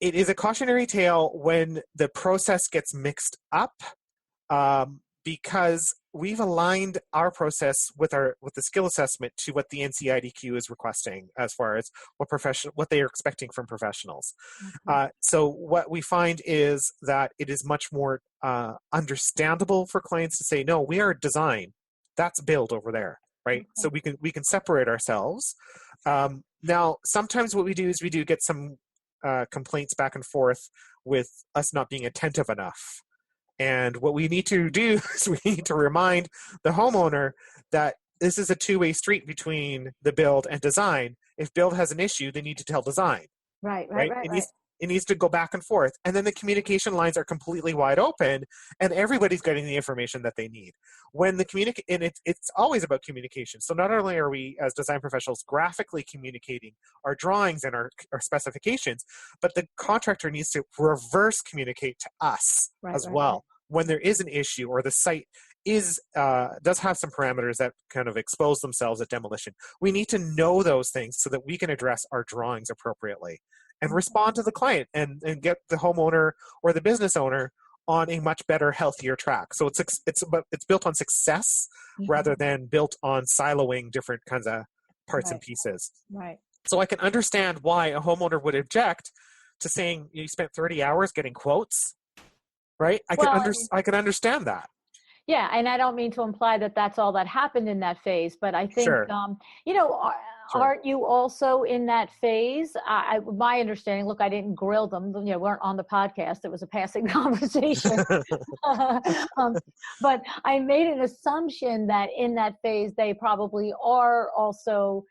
it is a cautionary tale when the process gets mixed up, because we've aligned our process with the skill assessment to what the NCIDQ is requesting as far as what they are expecting from professionals. Mm-hmm. So what we find is that it is much more understandable for clients to say, no, we are design, that's build over there, right? Mm-hmm. So we can separate ourselves. Now, sometimes what we do is we do get some complaints back and forth with us not being attentive enough. And what we need to do is we need to remind the homeowner that this is a two-way street between the build and design. If build has an issue, they need to tell design. Right. It needs to go back and forth. And then the communication lines are completely wide open, and everybody's getting the information that they need. When the and it's always about communication. So not only are we, as design professionals, graphically communicating our drawings and our specifications, but the contractor needs to reverse communicate to us as well. When there is an issue, or the site does have some parameters that kind of expose themselves at demolition, we need to know those things so that we can address our drawings appropriately and respond to the client and get the homeowner or the business owner on a much better, healthier track. So it's built on success, mm-hmm. rather than built on siloing different kinds of parts and pieces. Right. So I can understand why a homeowner would object to saying, you spent 30 hours getting quotes, right? I can understand that. Yeah, and I don't mean to imply that that's all that happened in that phase, but I think, sure. Aren't you also in that phase? My understanding, look, I didn't grill them. We weren't on the podcast. It was a passing conversation. But I made an assumption that in that phase, they probably are also,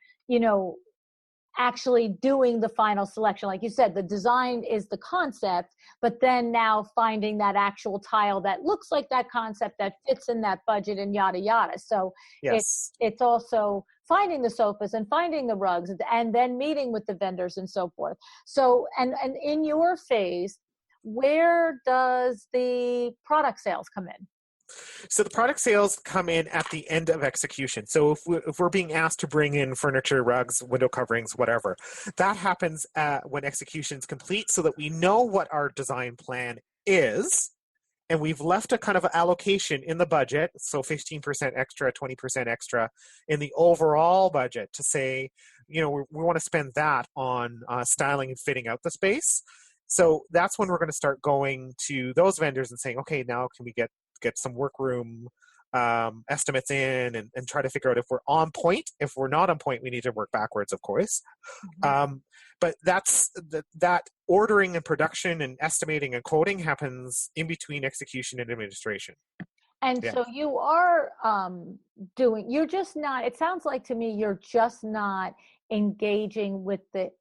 actually doing the final selection. Like you said, the design is the concept, but then now finding that actual tile that looks like that concept that fits in that budget and yada, yada. So yes. It's also finding the sofas and finding the rugs and then meeting with the vendors and so forth. So, and in your phase, where does the product sales come in? So the product sales come in at the end of execution. So if we're being asked to bring in furniture, rugs, window coverings, whatever, that happens when execution is complete, so that we know what our design plan is, and we've left a kind of allocation in the budget, so 15% extra, 20% extra in the overall budget to say, we want to spend that on styling and fitting out the space. So that's when we're going to start going to those vendors and saying, okay, now can we get some workroom estimates in and try to figure out if we're on point. If we're not on point, we need to work backwards, of course. But that's that ordering and production and estimating and quoting happens in between execution and administration. And so you are you're just not, it sounds like to me, you're just not engaging with the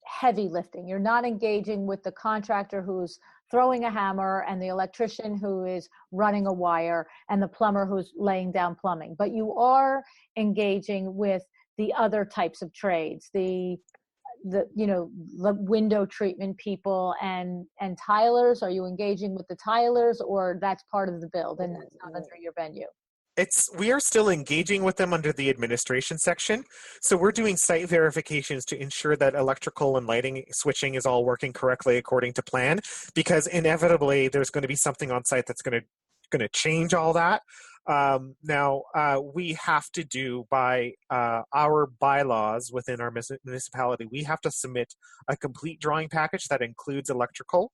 heavy lifting. You're not engaging with the contractor who's throwing a hammer and the electrician who is running a wire and the plumber who's laying down plumbing, but you are engaging with the other types of trades, the window treatment people and tilers. Are you engaging with the tilers, or that's part of the build and that's not under your venue? We are still engaging with them under the administration section. So we're doing site verifications to ensure that electrical and lighting switching is all working correctly according to plan, because inevitably there's going to be something on site that's going to change all that. Now, we have to do by our bylaws within our municipality, we have to submit a complete drawing package that includes electrical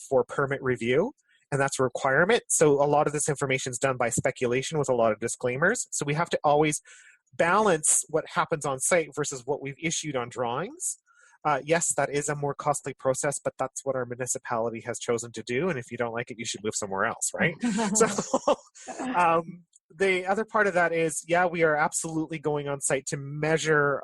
for permit review. And that's a requirement. So a lot of this information is done by speculation with a lot of disclaimers. So we have to always balance what happens on site versus what we've issued on drawings. Yes, that is a more costly process, but that's what our municipality has chosen to do. And if you don't like it, you should live somewhere else, right? So the other part of that is, we are absolutely going on site to measure,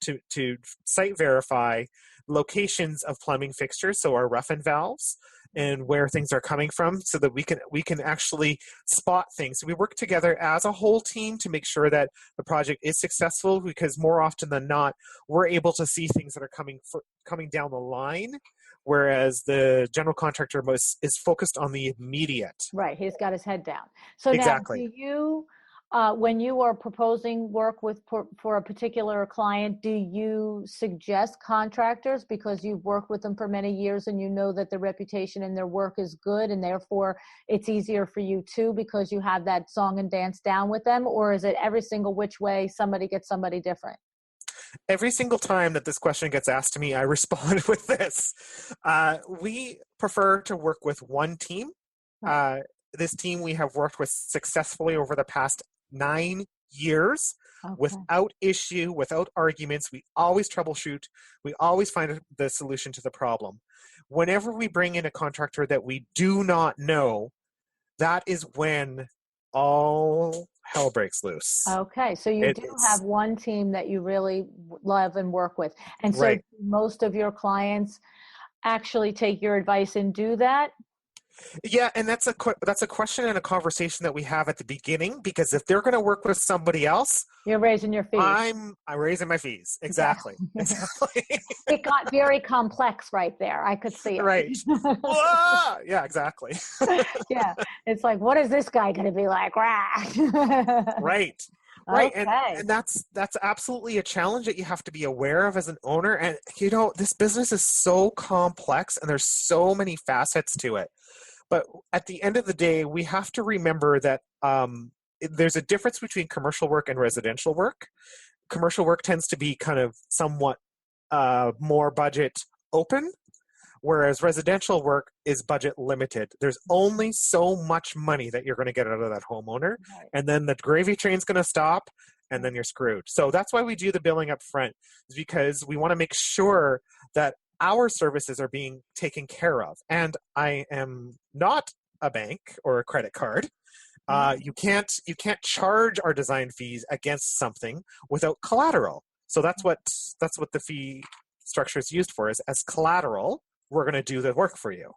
to site verify locations of plumbing fixtures, so our rough-in valves, and where things are coming from, so that we can actually spot things. So we work together as a whole team to make sure that the project is successful, because more often than not, we're able to see things that are coming down the line, whereas the general contractor is focused on the immediate. Right, he's got his head down. So exactly. Now, do you, when you are proposing work for a particular client, do you suggest contractors because you've worked with them for many years and you know that their reputation and their work is good, and therefore it's easier for you too because you have that song and dance down with them? Or is it every single which way somebody gets somebody different? Every single time that this question gets asked to me, I respond with this. We prefer to work with one team. This team we have worked with successfully over the past 9 years, without issue, without arguments. We always troubleshoot. We always find the solution to the problem. Whenever we bring in a contractor that we do not know, that is when all hell breaks loose. Okay, so you do have one team that you really love and work with. And so most of your clients actually take your advice and do that? Yeah, and that's a question and a conversation that we have at the beginning, because if they're going to work with somebody else, you're raising your fees. I'm raising my fees. Exactly. Exactly. It got very complex right there. I could see it. Right. Yeah, exactly. Yeah, it's like, what is this guy going to be like? Right. Right. Okay. And that's absolutely a challenge that you have to be aware of as an owner. And, this business is so complex and there's so many facets to it. But at the end of the day, we have to remember that there's a difference between commercial work and residential work. Commercial work tends to be kind of somewhat more budget open, whereas residential work is budget limited. There's only so much money that you're going to get out of that homeowner, and then the gravy train's going to stop, and then you're screwed. So that's why we do the billing up front, is because we want to make sure that our services are being taken care of. And I am not a bank or a credit card. You can't charge our design fees against something without collateral. So that's what the fee structure is used for, is as collateral. We're going to do the work for you.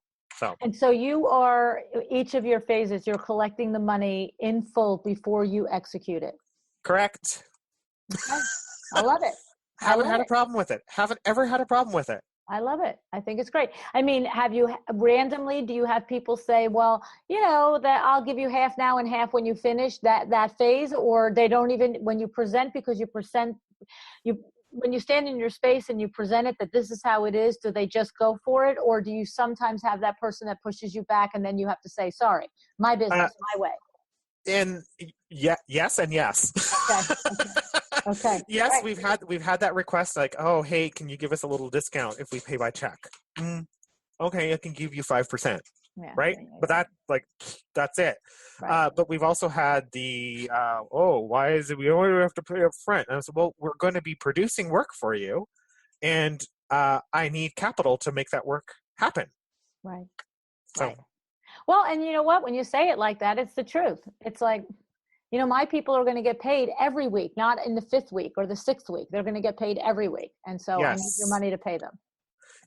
And so you are, each of your phases, you're collecting the money in full before you execute it. Correct. Okay. I love it. Haven't had a problem with it. Haven't ever had a problem with it. I love it. I think it's great. I mean, do you have people say, well, that I'll give you half now and half when you finish that phase, or they don't even, when you present, because when you stand in your space and you present it that this is how it is, do they just go for it? Or do you sometimes have that person that pushes you back and then you have to say, sorry, my business, my way? And yes and yes. Okay. Yes, right. we've had that request, like, oh, hey, can you give us a little discount if we pay by check? Okay, I can give you 5%. Yeah, right? But that's it. Right. But we've also had the why is it we only have to pay up front? And I said, well, we're going to be producing work for you, and I need capital to make that work happen. Right. So. Right. Well, and you know what? When you say it like that, it's the truth. It's like, my people are going to get paid every week, not in the 5th week or the 6th week. They're going to get paid every week. And so yes. I need your money to pay them.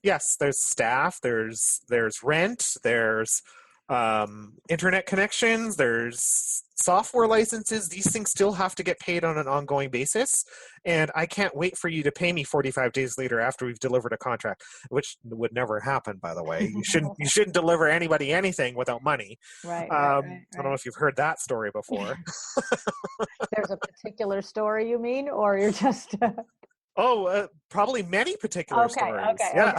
Yes, there's staff, there's rent, there's internet connections, there's software licenses. These things still have to get paid on an ongoing basis. And I can't wait for you to pay me 45 days later after we've delivered a contract, which would never happen, by the way. You shouldn't deliver anybody anything without money. Right. I don't know if you've heard that story before. There's a particular story, you mean, or you're just... Probably many particular stories. Okay. Yeah.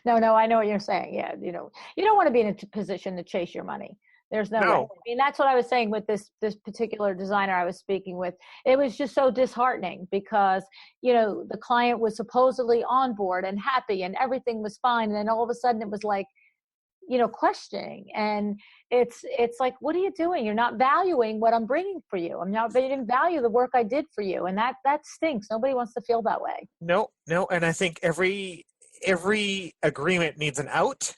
No, I know what you're saying. Yeah, you don't want to be in a position to chase your money. There's no way. I mean, that's what I was saying with this particular designer I was speaking with. It was just so disheartening because, the client was supposedly on board and happy and everything was fine. And then all of a sudden it was like, questioning. And it's like, what are you doing? You're not valuing what I'm bringing for you. You didn't value the work I did for you. And that stinks. Nobody wants to feel that way. No. And I think every agreement needs an out,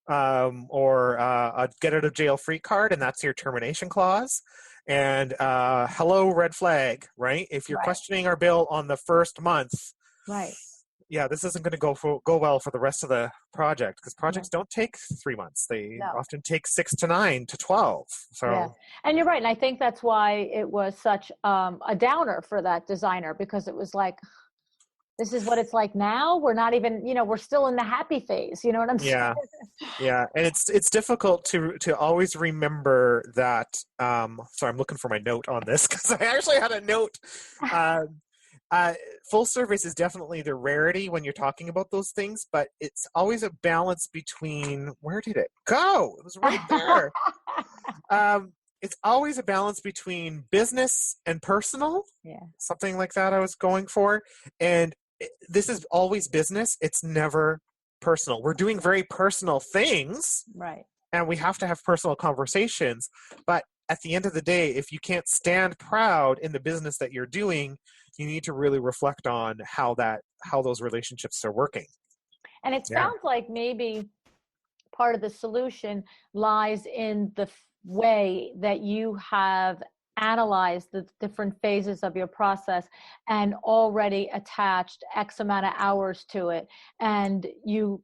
or a get out of jail free card. And that's your termination clause. And hello, red flag, right? If you're questioning our bill on the first month, right. Yeah, this isn't going to go well for the rest of the project, because projects don't take 3 months. They often take 6 to 9 to 12. So, yeah. And you're right. And I think that's why it was such a downer for that designer, because it was like, this is what it's like now. We're not even, we're still in the happy phase. You know what I'm saying? Yeah. And it's difficult to always remember that. Sorry, I'm looking for my note on this because I actually had a note. Full service is definitely the rarity when you're talking about those things, but it's always a balance between, where did it go? It was right there. It's always a balance between business and personal. Yeah. Something like that I was going for. And this is always business. It's never personal. We're doing very personal things. Right. And we have to have personal conversations. But at the end of the day, if you can't stand proud in the business that you're doing, you need to really reflect on how those relationships are working. And it sounds like maybe part of the solution lies in the way that you have analyzed the different phases of your process and already attached X amount of hours to it, and you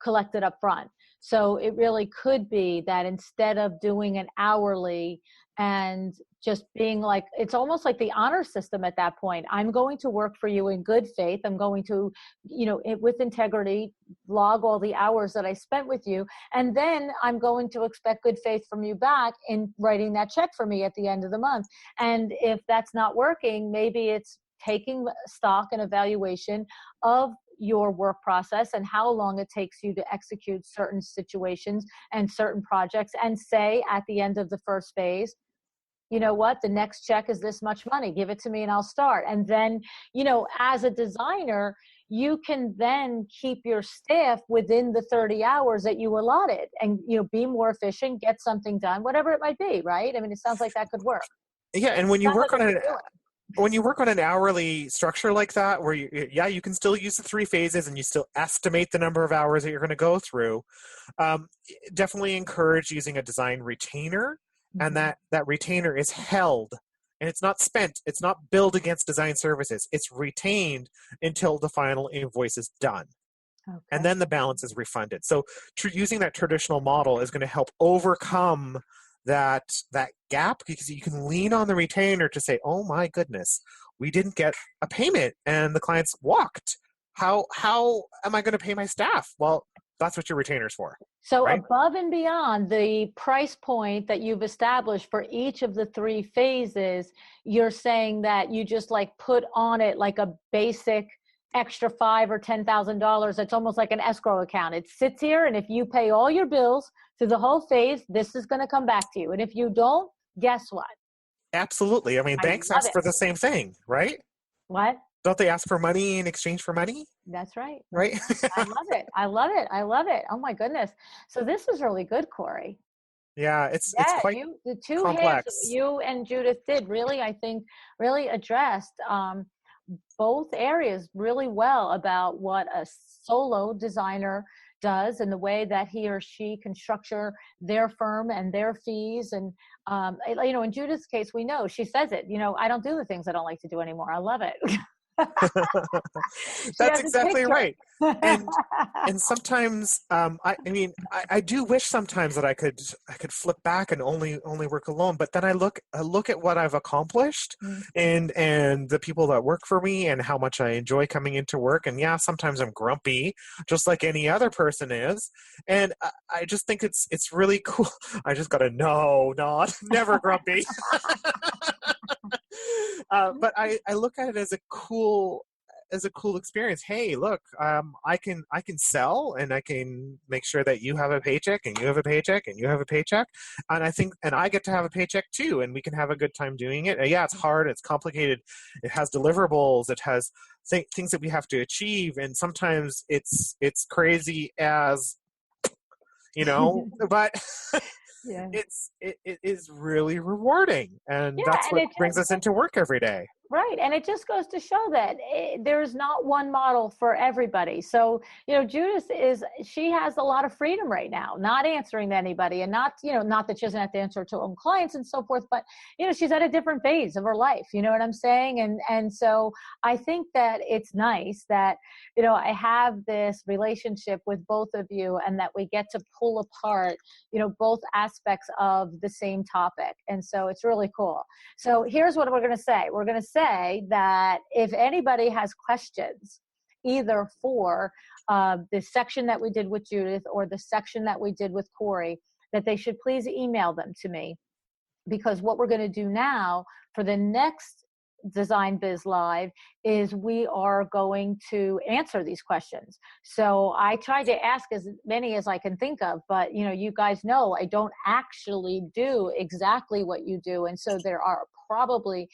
collect it up front. So it really could be that instead of doing an hourly and just being like, it's almost like the honor system at that point. I'm going to work for you in good faith. I'm going to, with integrity, log all the hours that I spent with you. And then I'm going to expect good faith from you back in writing that check for me at the end of the month. And if that's not working, maybe it's taking stock and evaluation of your work process and how long it takes you to execute certain situations and certain projects, and say at the end of the first phase, you know what, the next check is this much money, give it to me and I'll start. And then, as a designer, you can then keep your staff within the 30 hours that you allotted and, be more efficient, get something done, whatever it might be, right? I mean, it sounds like that could work. Yeah, and when you work on an hourly structure like that, where you can still use the 3 phases and you still estimate the number of hours that you're going to go through, definitely encourage using a design retainer. And that retainer is held, and it's not spent. It's not billed against design services. It's retained until the final invoice is done. Okay. And then the balance is refunded. So using that traditional model is going to help overcome that gap, because you can lean on the retainer to say, oh my goodness, we didn't get a payment and the clients walked. how am I going to pay my staff? Well, that's what your retainer's for. So right? Above and beyond the price point that you've established for each of the 3 phases, you're saying that you just like put on it like a basic extra $5,000 or $10,000. It's almost like an escrow account. It sits here, and if you pay all your bills through the whole phase, this is going to come back to you. And if you don't, guess what? Absolutely. I mean, banks ask for the same thing, right? What? Don't they ask for money in exchange for money? That's right. Right? I love it. I love it. I love it. Oh my goodness. So this is really good, Corey. Yeah, it's quite the 2 complex. hands you and Judith did really, I think, really addressed both areas really well about what a solo designer does and the way that he or she can structure their firm and their fees. And, in Judith's case, we know, she says it, I don't do the things I don't like to do anymore. I love it. That's exactly right. And sometimes I do wish sometimes that I could flip back and only work alone, but then I look at what I've accomplished and the people that work for me and how much I enjoy coming into work. And yeah, sometimes I'm grumpy just like any other person is, and I just think it's really cool. I just gotta never grumpy. But I look at it as a cool experience. Hey, look, I can sell, and I can make sure that you have a paycheck and you have a paycheck and you have a paycheck. And I get to have a paycheck too, and we can have a good time doing it. And yeah, it's hard. It's complicated. It has deliverables. It has things that we have to achieve. And sometimes it's crazy as, but yeah. it is really rewarding. And that's what brings us into work every day. Right. And it just goes to show that there's not one model for everybody. So, Judith she has a lot of freedom right now, not answering to anybody, and not that she doesn't have to answer to her own clients and so forth, but, she's at a different phase of her life. You know what I'm saying? And so I think that it's nice that, I have this relationship with both of you, and that we get to pull apart, both aspects of the same topic. And so it's really cool. So here's what we're going to say. We're going to say that if anybody has questions, either for the section that we did with Judith or the section that we did with Corey, that they should please email them to me, because what we're going to do now for the next Design Biz Live is we are going to answer these questions. So I try to ask as many as I can think of, but you guys know I don't actually do exactly what you do. And so there are probably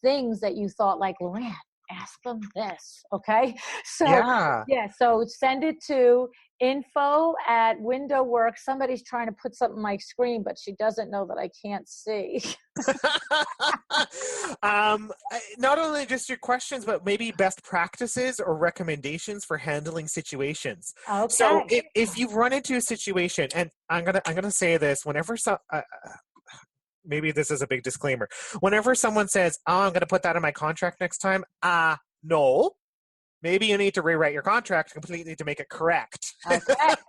things that you thought like, Luann, ask them this. Okay. So so send it to info@windowworks. Somebody's trying to put something on my screen, but she doesn't know that I can't see. Not only just your questions, but maybe best practices or recommendations for handling situations. Okay. So if you run into a situation, and I'm gonna say this, whenever maybe this is a big disclaimer. Whenever someone says, "Oh, I'm going to put that in my contract next time," no. Maybe you need to rewrite your contract completely to make it correct.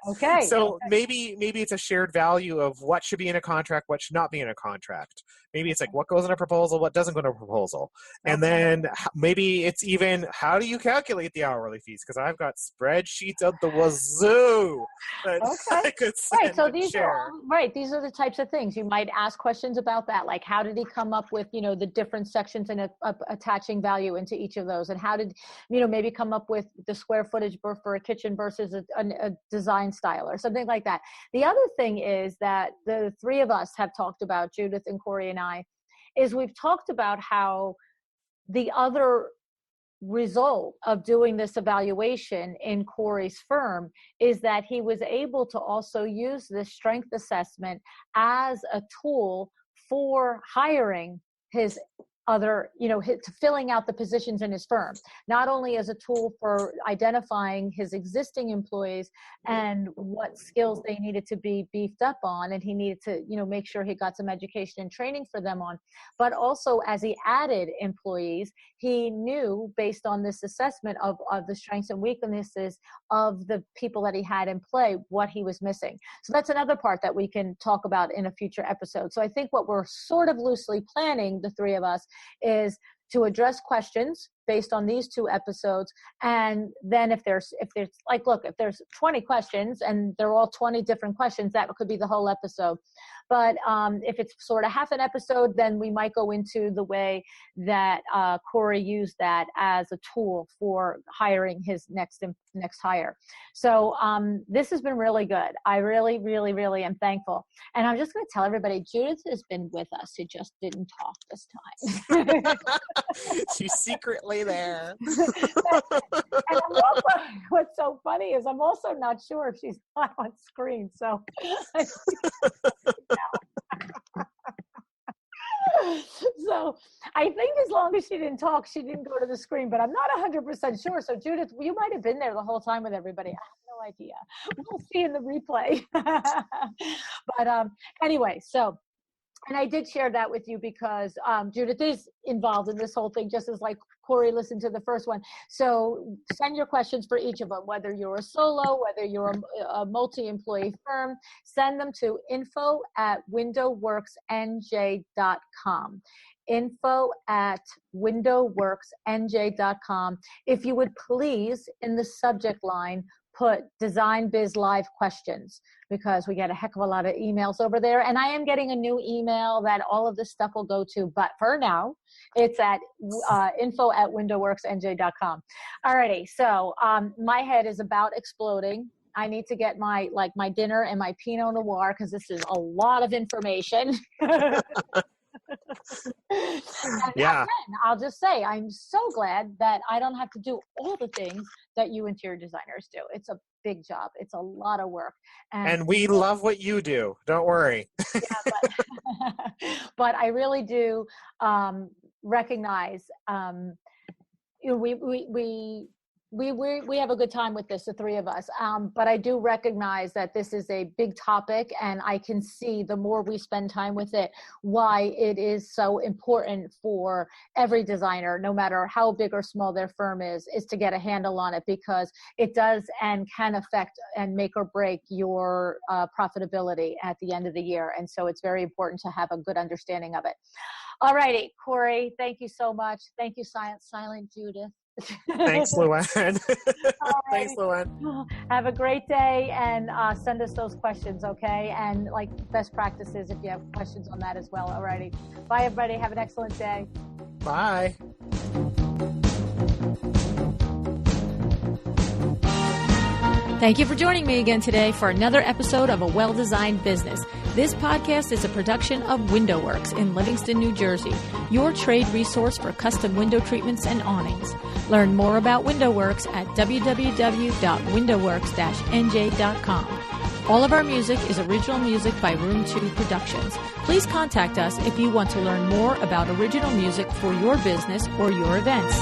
Okay. So maybe it's a shared value of what should be in a contract, what should not be in a contract. Maybe it's like what goes in a proposal, what doesn't go in a proposal. And then maybe it's even how do you calculate the hourly fees? Because I've got spreadsheets of the wazoo that I could send so and these share. are these are the types of things you might ask questions about, that like how did he come up with the different sections and attaching value into each of those, and how did maybe come up with the square footage for a kitchen versus a design style or something like that. The other thing is that the 3 of us have talked about, Judith and Corey and I, is we've talked about how the other result of doing this evaluation in Corey's firm is that he was able to also use this strength assessment as a tool for hiring his other, filling out the positions in his firm, not only as a tool for identifying his existing employees and what skills they needed to be beefed up on, and he needed to, make sure he got some education and training for them on, but also as he added employees, he knew based on this assessment of the strengths and weaknesses of the people that he had in play, what he was missing. So that's another part that we can talk about in a future episode. So I think what we're sort of loosely planning, the 3 of us, is to address questions based on these 2 episodes. And then if there's like, look, if there's 20 questions and they're all 20 different questions, that could be the whole episode. But if it's sort of half an episode, then we might go into the way that Corey used that as a tool for hiring his next hire. So this has been really good. I really, really, really am thankful. And I'm just going to tell everybody, Judith has been with us. She just didn't talk this time. She's secretly there. And what's so funny is I'm also not sure if she's not on screen. So so I think as long as she didn't talk, she didn't go to the screen, but I'm not 100% sure. So Judith, you might have been there the whole time with everybody. I have no idea. We'll see in the replay. But anyway, so, and I did share that with you because Judith is involved in this whole thing, just as like Corey listened to the first one. So send your questions for each of them, whether you're a solo, whether you're a multi-employee firm, send them to info@windowworksnj.com. info@windowworksnj.com. If you would please, in the subject line, put Design Biz Live questions, because we get a heck of a lot of emails over there. And I am getting a new email that all of this stuff will go to, but for now, it's at info@windowworksnj.com. Alrighty, so my head is about exploding. I need to get my dinner and my Pinot Noir, because this is a lot of information. Yeah. Again, I'll just say, I'm so glad that I don't have to do all the things that you interior designers do. It's a big job. It's a lot of work. And we love what you do. Don't worry. Yeah, but I really do recognize, we have a good time with this, the 3 of us. But I do recognize that this is a big topic, and I can see the more we spend time with it, why it is so important for every designer, no matter how big or small their firm is to get a handle on it, because it does and can affect and make or break your profitability at the end of the year. And so it's very important to have a good understanding of it. All righty, Corey, thank you so much. Thank you, Silent Judith. Thanks, Luann. Thanks, Luann. Have a great day, and send us those questions, okay? And like best practices, if you have questions on that as well. Alrighty. Bye, everybody. Have an excellent day. Bye. Thank you for joining me again today for another episode of A Well-Designed Business. This podcast is a production of WindowWorks in Livingston, New Jersey, your trade resource for custom window treatments and awnings. Learn more about WindowWorks at www.windowworks-nj.com. All of our music is original music by Room 2 Productions. Please contact us if you want to learn more about original music for your business or your events.